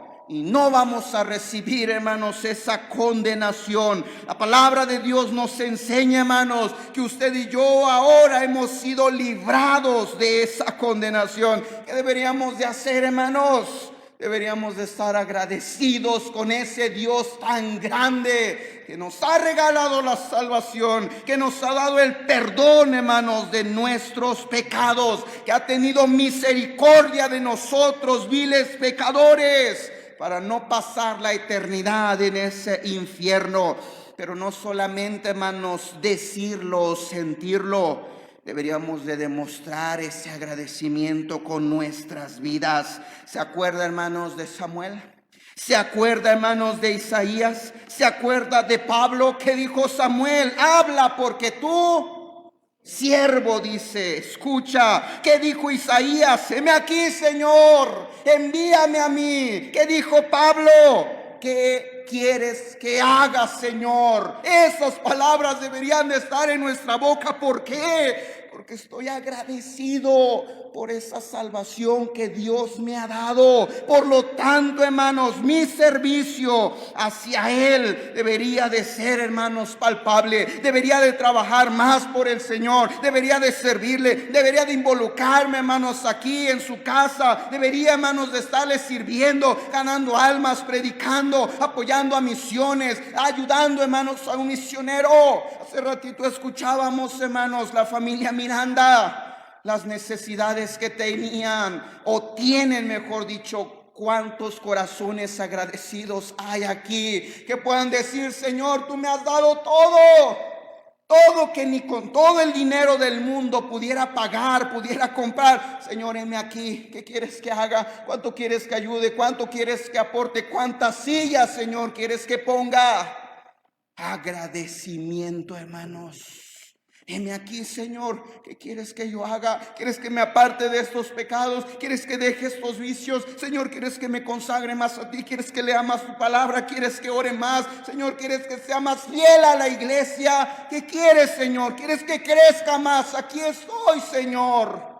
vamos a recibir, hermanos, esa condenación. La palabra de Dios nos enseña, hermanos, que usted y yo ahora hemos sido librados de esa condenación. ¿Qué deberíamos de hacer, hermanos? Deberíamos de estar agradecidos con ese Dios tan grande que nos ha regalado la salvación, que nos ha dado el perdón, hermanos, de nuestros pecados, que ha tenido misericordia de nosotros, viles pecadores, para no pasar la eternidad en ese infierno. Pero no solamente, hermanos, decirlo, sentirlo. Deberíamos de demostrar ese agradecimiento con nuestras vidas. ¿Se acuerda, hermanos, de Samuel? ¿Se acuerda, hermanos, de Isaías? ¿Se acuerda de Pablo? ¿Qué dijo Samuel? Habla, porque tú, siervo, dice, escucha. ¿Qué dijo Isaías? Heme aquí, Señor, envíame a mí. ¿Qué dijo Pablo? Que quieres que haga, Señor? Esas palabras deberían de estar en nuestra boca. ¿Por qué? Porque estoy agradecido por esa salvación que Dios me ha dado. Por lo tanto, hermanos, mi servicio hacia Él debería de ser, hermanos, palpable. Debería de trabajar más por el Señor. Debería de servirle. Debería de involucrarme, hermanos, aquí en su casa. Debería, hermanos, de estarle sirviendo, ganando almas, predicando, apoyando a misiones, ayudando, hermanos, a un misionero. Hace ratito escuchábamos, hermanos, la familia Miranda, las necesidades que tenían o tienen, mejor dicho. Cuántos corazones agradecidos hay aquí que puedan decir: Señor, tú me has dado todo que ni con todo el dinero del mundo pudiera pagar, pudiera comprar. Señor, heme aquí. ¿Qué quieres que haga? ¿Cuánto quieres que ayude? ¿Cuánto quieres que aporte? ¿Cuántas sillas, Señor, quieres que ponga? Agradecimiento, hermanos. Heme aquí, Señor. ¿Qué quieres que yo haga? ¿Quieres que me aparte de estos pecados? ¿Quieres que deje estos vicios? Señor, ¿quieres que me consagre más a ti? ¿Quieres que lea más tu palabra? ¿Quieres que ore más? Señor, ¿quieres que sea más fiel a la iglesia? ¿Qué quieres, Señor? ¿Quieres que crezca más? Aquí estoy, Señor.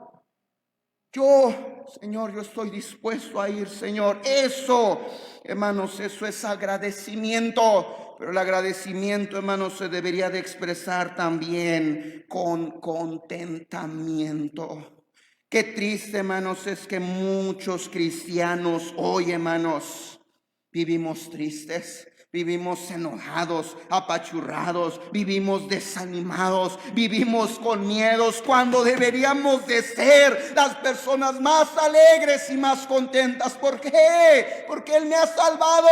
Señor, yo estoy dispuesto a ir, Señor. Eso, hermanos, eso es agradecimiento. Pero el agradecimiento, hermanos, se debería de expresar también con contentamiento. Qué triste, hermanos, es que muchos cristianos hoy, hermanos, vivimos tristes. Vivimos enojados, apachurrados, vivimos desanimados, vivimos con miedos, cuando deberíamos de ser las personas más alegres y más contentas. ¿Por qué? Porque Él me ha salvado,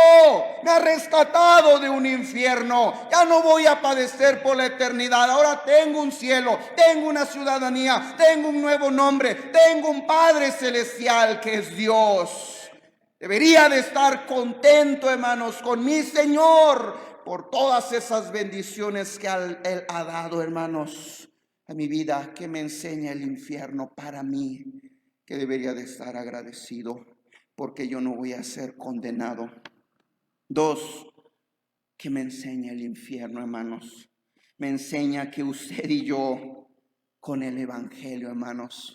me ha rescatado de un infierno. Ya no voy a padecer por la eternidad. Ahora tengo un cielo, tengo una ciudadanía, tengo un nuevo nombre, tengo un Padre celestial que es Dios. Debería de estar contento, hermanos, con mi Señor por todas esas bendiciones que Él ha dado, hermanos, a mi vida, que me enseña el infierno para mí, que debería de estar agradecido porque yo no voy a ser condenado. 2, que me enseña el infierno, hermanos. Me enseña que usted y yo, con el evangelio, hermanos,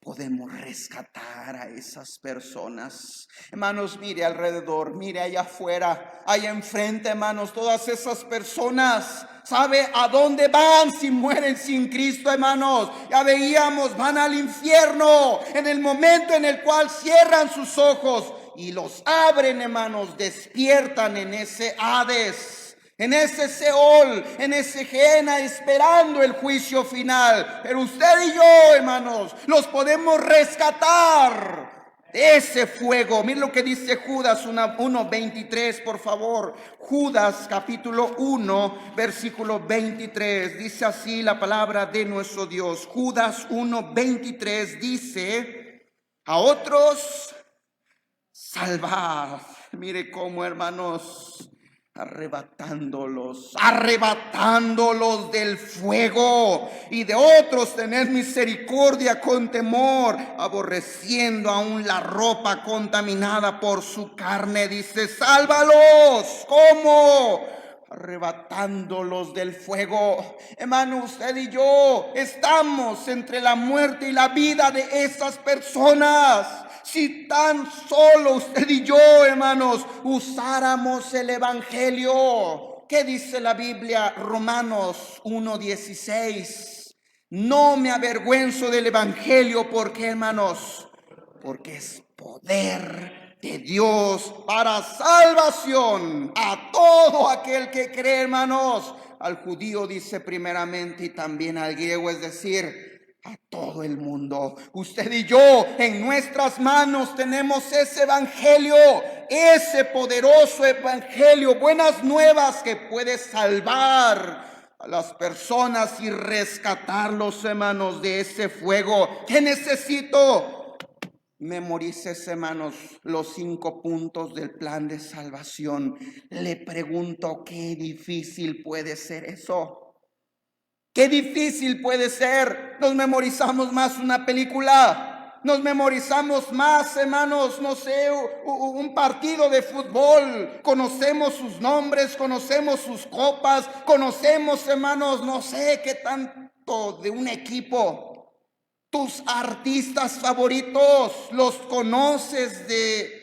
podemos rescatar a esas personas. Hermanos, mire alrededor, mire allá afuera, allá enfrente, hermanos, todas esas personas, ¿sabe a dónde van si mueren sin Cristo, hermanos? Ya veíamos, van al infierno en el momento en el cual cierran sus ojos y los abren, hermanos, despiertan en ese Hades, en ese Seol, en ese Gehenna, esperando el juicio final. Pero usted y yo, hermanos, los podemos rescatar de ese fuego. Miren lo que dice Judas 1:23, por favor. Judas capítulo 1, versículo 23. Dice así la palabra de nuestro Dios. Judas 1:23 dice: a otros salvad. Mire cómo, hermanos, arrebatándolos del fuego, y de otros tened misericordia con temor, aborreciendo aún la ropa contaminada por su carne. Dice: sálvalos. ¿Cómo? Arrebatándolos del fuego. Hermano, usted y yo estamos entre la muerte y la vida de esas personas. Si tan solo usted y yo, hermanos, usáramos el evangelio. ¿Qué dice la Biblia? Romanos 1:16. No me avergüenzo del evangelio. ¿Por qué, hermanos? Porque es poder de Dios para salvación a todo aquel que cree, hermanos. Al judío dice primeramente, y también al griego, es decir, a todo el mundo. Usted y yo, en nuestras manos tenemos ese evangelio, ese poderoso evangelio, buenas nuevas, que puede salvar a las personas y rescatarlos, hermanos, de ese fuego. ¿Qué necesito? Memorices, hermanos, los 5 puntos del plan de salvación. Le pregunto, ¿qué difícil puede ser eso? ¿Qué difícil puede ser? Nos memorizamos más una película. Nos memorizamos más, hermanos, no sé, un partido de fútbol. Conocemos sus nombres, conocemos sus copas, conocemos, hermanos, no sé qué tanto de un equipo. Tus artistas favoritos los conoces de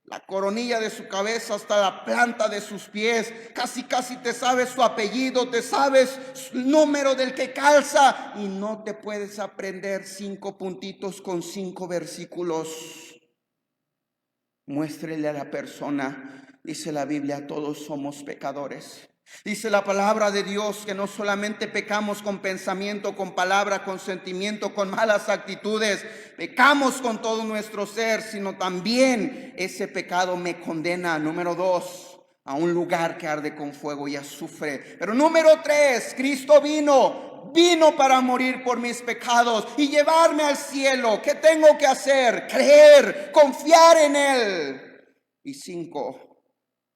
la coronilla de su cabeza hasta la planta de sus pies. Casi te sabes su apellido, te sabes el número del que calza, y no te puedes aprender 5 puntitos con 5 versículos. Muéstrele a la persona, dice la Biblia, todos somos pecadores. Dice la palabra de Dios que no solamente pecamos con pensamiento, con palabra, con sentimiento, con malas actitudes, pecamos con todo nuestro ser, sino también ese pecado me condena, número 2, a un lugar que arde con fuego y azufre. Pero número 3, Cristo vino para morir por mis pecados y llevarme al cielo. ¿Qué tengo que hacer? Creer, confiar en Él. Y 5,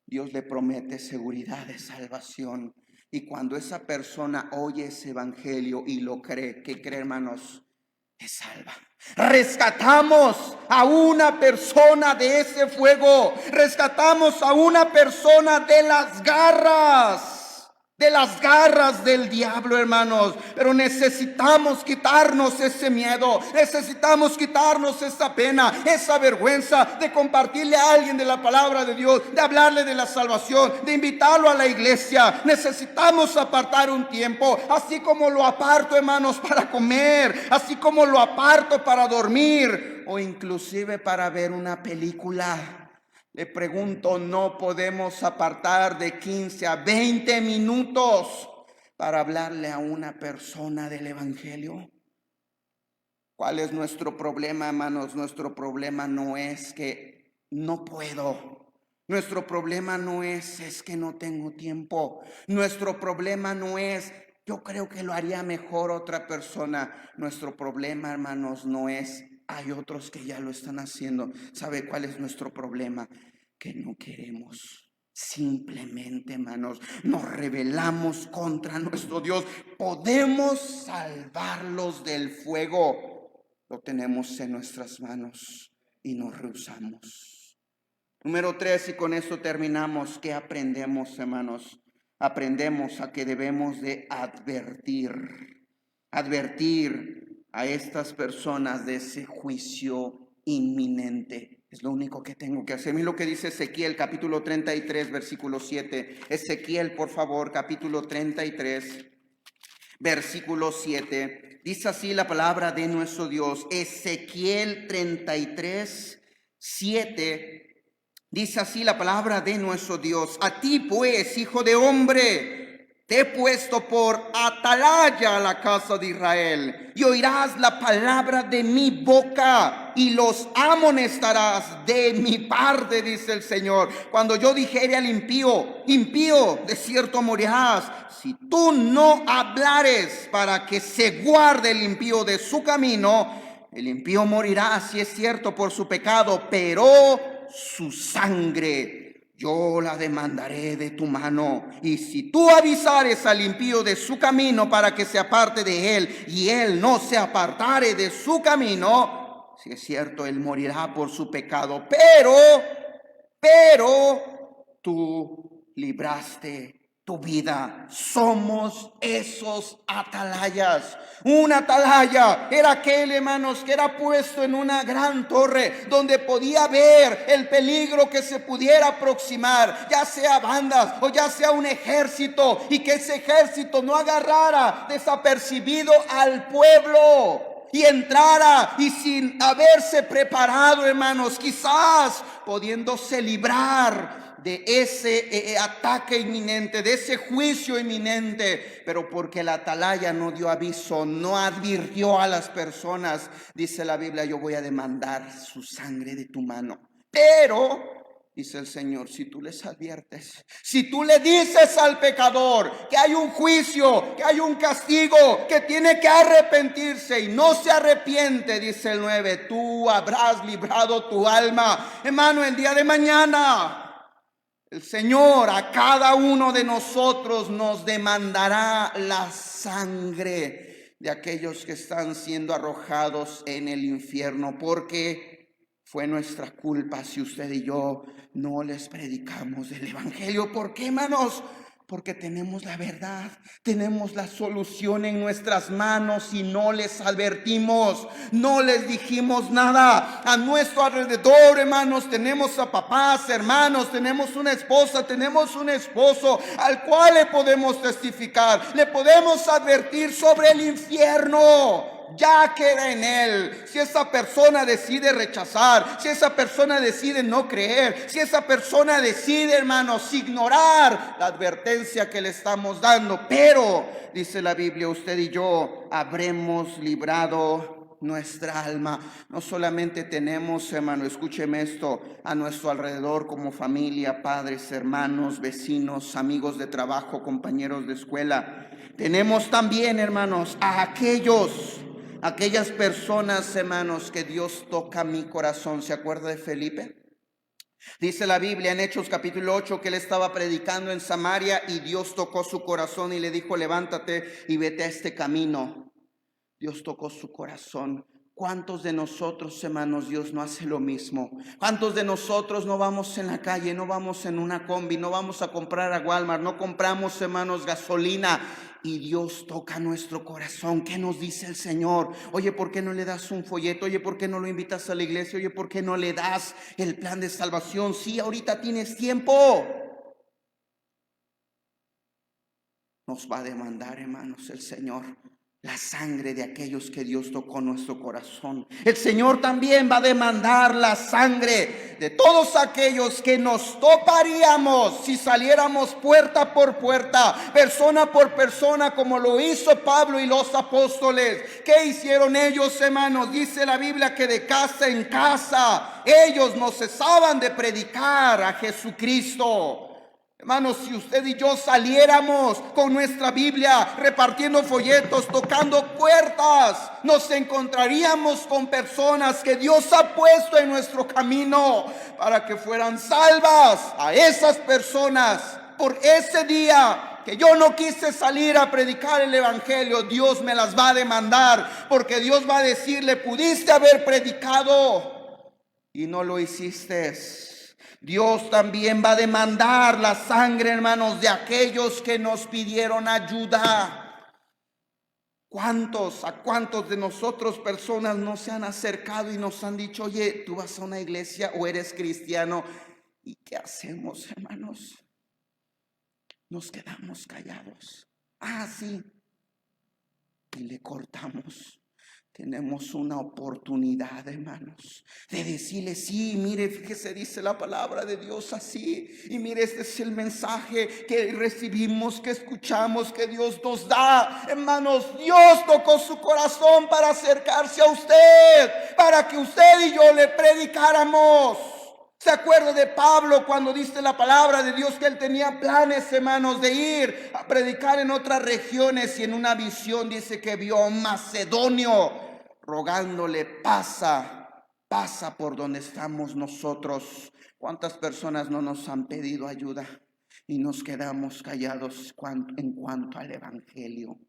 Dios le promete seguridad de salvación. Y cuando esa persona oye ese evangelio y lo cree, ¿qué cree, hermanos? Es salva. Rescatamos a una persona de ese fuego. Rescatamos a una persona de las garras del diablo, hermanos. Pero necesitamos quitarnos ese miedo, necesitamos quitarnos esa pena, esa vergüenza de compartirle a alguien de la palabra de Dios, de hablarle de la salvación, de invitarlo a la iglesia. Necesitamos apartar un tiempo, así como lo aparto, hermanos, para comer, así como lo aparto para dormir, o inclusive para ver una película. Le pregunto, ¿no podemos apartar de 15 a 20 minutos para hablarle a una persona del evangelio? ¿Cuál es nuestro problema, hermanos? Nuestro problema no es que no puedo. Nuestro problema no es que no tengo tiempo. Nuestro problema no es, yo creo que lo haría mejor otra persona. Nuestro problema, hermanos, no es, hay otros que ya lo están haciendo. ¿Sabe cuál es nuestro problema? Que no queremos. Simplemente, hermanos, nos rebelamos contra nuestro Dios. Podemos salvarlos del fuego. Lo tenemos en nuestras manos y nos rehusamos. Número 3, y con esto terminamos. ¿Qué aprendemos, hermanos? Aprendemos a que debemos de advertir a estas personas de ese juicio inminente. Es lo único que tengo que hacer. Miren lo que dice Ezequiel, capítulo 33, versículo 7. Ezequiel, por favor, capítulo 33, versículo 7. Dice así la palabra de nuestro Dios. Ezequiel 33, 7. Dice así la palabra de nuestro Dios: a ti pues, hijo de hombre, te he puesto por atalaya a la casa de Israel, y oirás la palabra de mi boca, y los amonestarás de mi parte, dice el Señor. Cuando yo dijere al impío, impío, de cierto morirás, si tú no hablares para que se guarde el impío de su camino, el impío morirá, si es cierto, por su pecado, pero su sangre yo la demandaré de tu mano. Y si tú avisares al impío de su camino para que se aparte de él, y él no se apartare de su camino, si es cierto, él morirá por su pecado, pero tú libraste tu vida. Somos esos atalayas. Un atalaya era aquel, hermanos, que era puesto en una gran torre donde podía ver el peligro que se pudiera aproximar, ya sea bandas o ya sea un ejército, y que ese ejército no agarrara desapercibido al pueblo y entrara, y sin haberse preparado, hermanos, quizás pudiéndose librar de ese ataque inminente, de ese juicio inminente. Pero porque el atalaya no dio aviso, no advirtió a las personas, dice la Biblia: yo voy a demandar su sangre de tu mano. Pero, dice el Señor, si tú les adviertes, si tú le dices al pecador que hay un juicio, que hay un castigo, que tiene que arrepentirse y no se arrepiente, dice el 9, tú habrás librado tu alma. Hermano, el día de mañana el Señor a cada uno de nosotros nos demandará la sangre de aquellos que están siendo arrojados en el infierno, porque fue nuestra culpa si usted y yo no les predicamos el evangelio. ¿Por qué, hermanos? Porque tenemos la verdad, tenemos la solución en nuestras manos y no les advertimos, no les dijimos nada. A nuestro alrededor, hermanos, tenemos a papás, hermanos, tenemos una esposa, tenemos un esposo al cual le podemos testificar, le podemos advertir sobre el infierno. Ya queda en él. Si esa persona decide rechazar, si esa persona decide no creer, si esa persona decide, hermanos, ignorar la advertencia que le estamos dando, pero dice la Biblia, usted y yo habremos librado nuestra alma. No solamente tenemos, hermano, escúcheme esto, a nuestro alrededor como familia, padres, hermanos, vecinos, amigos de trabajo, compañeros de escuela. Tenemos también, hermanos, a aquellas personas, hermanos, que Dios toca mi corazón. ¿Se acuerda de Felipe? Dice la Biblia en Hechos capítulo 8 que él estaba predicando en Samaria y Dios tocó su corazón y le dijo: levántate y vete a este camino. Dios tocó su corazón. ¿Cuántos de nosotros, hermanos, Dios no hace lo mismo? ¿Cuántos de nosotros no vamos en la calle, no vamos en una combi, no vamos a comprar a Walmart, no compramos, hermanos, gasolina, y Dios toca nuestro corazón? ¿Qué nos dice el Señor? Oye, ¿por qué no le das un folleto? Oye, ¿por qué no lo invitas a la iglesia? Oye, ¿por qué no le das el plan de salvación? Sí, ahorita tienes tiempo. Nos va a demandar, hermanos, el Señor la sangre de aquellos que Dios tocó nuestro corazón. El Señor también va a demandar la sangre de todos aquellos que nos toparíamos si saliéramos puerta por puerta, persona por persona, como lo hizo Pablo y los apóstoles. ¿Qué hicieron ellos, hermanos? Dice la Biblia que de casa en casa ellos no cesaban de predicar a Jesucristo. Hermanos, si usted y yo saliéramos con nuestra Biblia repartiendo folletos, tocando puertas, nos encontraríamos con personas que Dios ha puesto en nuestro camino para que fueran salvas. A esas personas, por ese día que yo no quise salir a predicar el evangelio, Dios me las va a demandar, porque Dios va a decirle: pudiste haber predicado y no lo hiciste. Dios también va a demandar la sangre, hermanos, de aquellos que nos pidieron ayuda. ¿A cuántos de nosotros personas nos han acercado y nos han dicho: oye, tú vas a una iglesia o eres cristiano? ¿Y qué hacemos, hermanos? Nos quedamos callados. Ah, sí. Y le cortamos. Tenemos una oportunidad, hermanos, de decirle: sí, mire, fíjese, dice la palabra de Dios así. Y mire, este es el mensaje que recibimos, que escuchamos, que Dios nos da. Hermanos, Dios tocó su corazón para acercarse a usted, para que usted y yo le predicáramos. ¿Se acuerda de Pablo cuando dice la palabra de Dios que él tenía planes, hermanos, de ir a predicar en otras regiones? Y en una visión dice que vio a un macedonio rogándole: pasa por donde estamos nosotros. ¿Cuántas personas no nos han pedido ayuda y nos quedamos callados en cuanto al evangelio?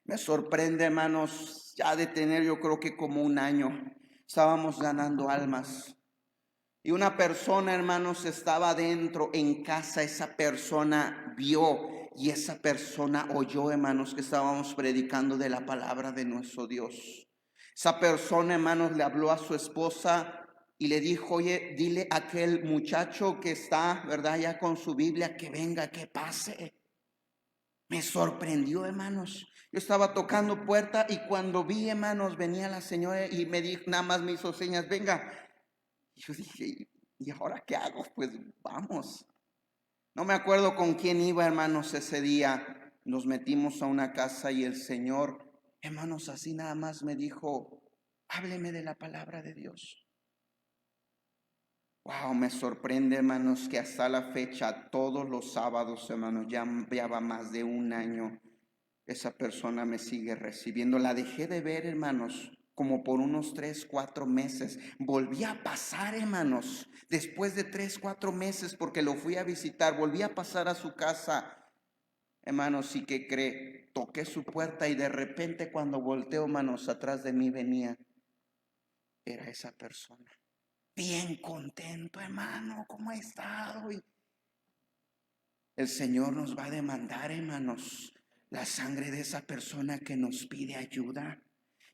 Me sorprende, hermanos, ya de tener, yo creo que como un año, estábamos ganando almas. Y una persona, hermanos, estaba dentro en casa. Esa persona vio y esa persona oyó, hermanos, que estábamos predicando de la palabra de nuestro Dios. Esa persona, hermanos, le habló a su esposa y le dijo: oye, dile a aquel muchacho que está, ¿verdad?, ya con su Biblia, que venga, que pase. Me sorprendió, hermanos. Yo estaba tocando puerta y cuando vi, hermanos, venía la señora y me dijo, nada más me hizo señas: venga. Yo dije: ¿y ahora qué hago? Pues vamos. No me acuerdo con quién iba, hermanos, ese día. Nos metimos a una casa y el Señor, hermanos, así nada más me dijo: hábleme de la palabra de Dios. Wow, me sorprende, hermanos, que hasta la fecha, todos los sábados, hermanos, ya va más de un año, esa persona me sigue recibiendo. La dejé de ver, hermanos, como por unos 3-4 meses. Volví a pasar, hermanos, después de 3-4 meses, porque lo fui a visitar. Volví a pasar a su casa, hermanos, ¿y qué cree? toqué su puerta y de repente cuando volteo, hermanos, atrás de mí venía, era esa persona. Bien contento, hermano, ¿cómo ha estado? Y el Señor nos va a demandar, hermanos, la sangre de esa persona que nos pide ayuda.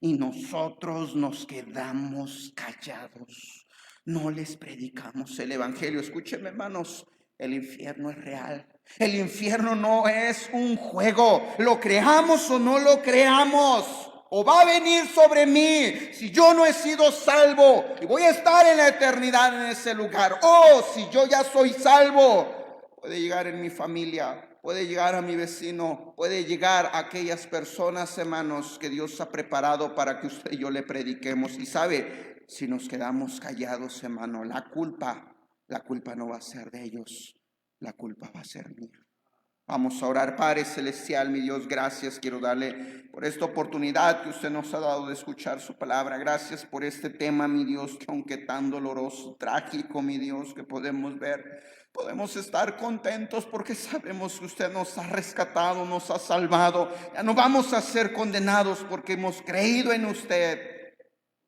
Y nosotros nos quedamos callados. No les predicamos el evangelio. Escúcheme, hermanos, el infierno es real. El infierno no es un juego. Lo creamos o no lo creamos. O va a venir sobre mí si yo no he sido salvo y voy a estar en la eternidad en ese lugar. O si yo ya soy salvo, puede llegar en mi familia, puede llegar a mi vecino, puede llegar a aquellas personas, hermanos, que Dios ha preparado para que usted y yo le prediquemos. Y sabe, si nos quedamos callados, hermano, la culpa no va a ser de ellos, la culpa va a ser mía. Vamos a orar. Padre celestial, mi Dios, gracias quiero darle por esta oportunidad que usted nos ha dado de escuchar su palabra. Gracias por este tema, mi Dios, que aunque tan doloroso, trágico, mi Dios, que podemos ver, podemos estar contentos porque sabemos que usted nos ha rescatado, nos ha salvado. Ya no vamos a ser condenados porque hemos creído en usted.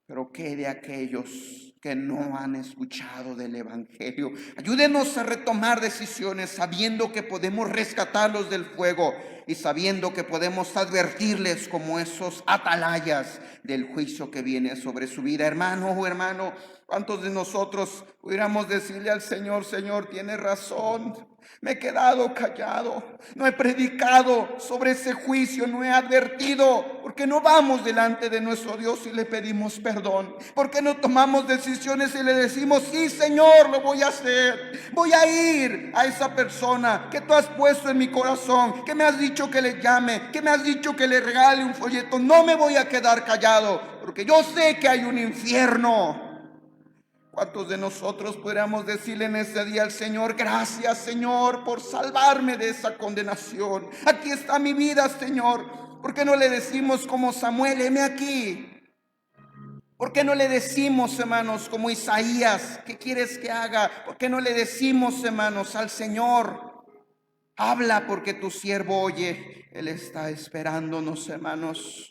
Pero ¿qué de aquellos que no han escuchado del evangelio? Ayúdenos a retomar decisiones sabiendo que podemos rescatarlos del fuego y sabiendo que podemos advertirles como esos atalayas del juicio que viene sobre su vida. Hermano o hermano, ¿cuántos de nosotros pudiéramos decirle al Señor: Señor, tienes razón, me he quedado callado, no he predicado sobre ese juicio, no he advertido? Porque no vamos delante de nuestro Dios y le pedimos perdón. Porque no tomamos decisiones y le decimos: sí, Señor, lo voy a hacer, voy a ir a esa persona que tú has puesto en mi corazón, que me has dicho que le llame, que me has dicho que le regale un folleto. No me voy a quedar callado, porque yo sé que hay un infierno. ¿Cuántos de nosotros podríamos decirle en ese día al Señor: gracias, Señor, por salvarme de esa condenación? Aquí está mi vida, Señor. ¿Por qué no le decimos como Samuel: heme aquí? ¿Por qué no le decimos, hermanos, como Isaías: qué quieres que haga? ¿Por qué no le decimos, hermanos, al Señor: habla porque tu siervo oye? Él está esperándonos, hermanos.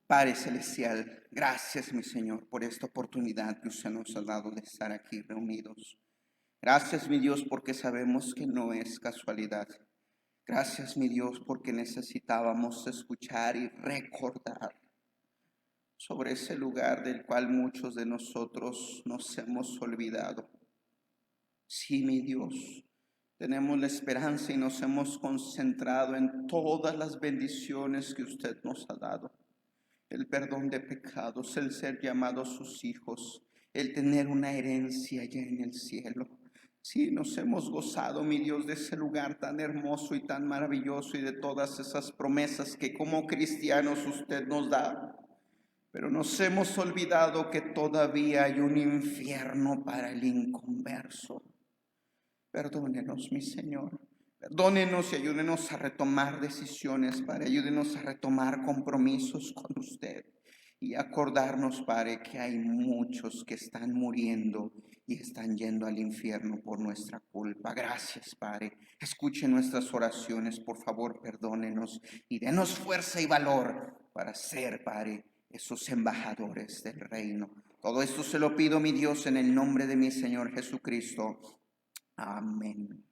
Padre celestial, gracias, mi Señor, por esta oportunidad que usted nos ha dado de estar aquí reunidos. Gracias, mi Dios, porque sabemos que no es casualidad. Gracias, mi Dios, porque necesitábamos escuchar y recordar sobre ese lugar del cual muchos de nosotros nos hemos olvidado. Sí, mi Dios, tenemos la esperanza y nos hemos concentrado en todas las bendiciones que usted nos ha dado: el perdón de pecados, el ser llamados sus hijos, el tener una herencia allá en el cielo. Sí, nos hemos gozado, mi Dios, de ese lugar tan hermoso y tan maravilloso y de todas esas promesas que como cristianos usted nos da. Pero nos hemos olvidado que todavía hay un infierno para el inconverso. Perdónenos, mi Señor. Perdónenos y ayúdenos a retomar decisiones, Padre. Ayúdenos a retomar compromisos con usted. Y acordarnos, Padre, que hay muchos que están muriendo y están yendo al infierno por nuestra culpa. Gracias, Padre. Escuche nuestras oraciones, por favor, perdónenos y denos fuerza y valor para ser, Padre, esos embajadores del reino. Todo esto se lo pido, mi Dios, en el nombre de mi Señor Jesucristo. Amén.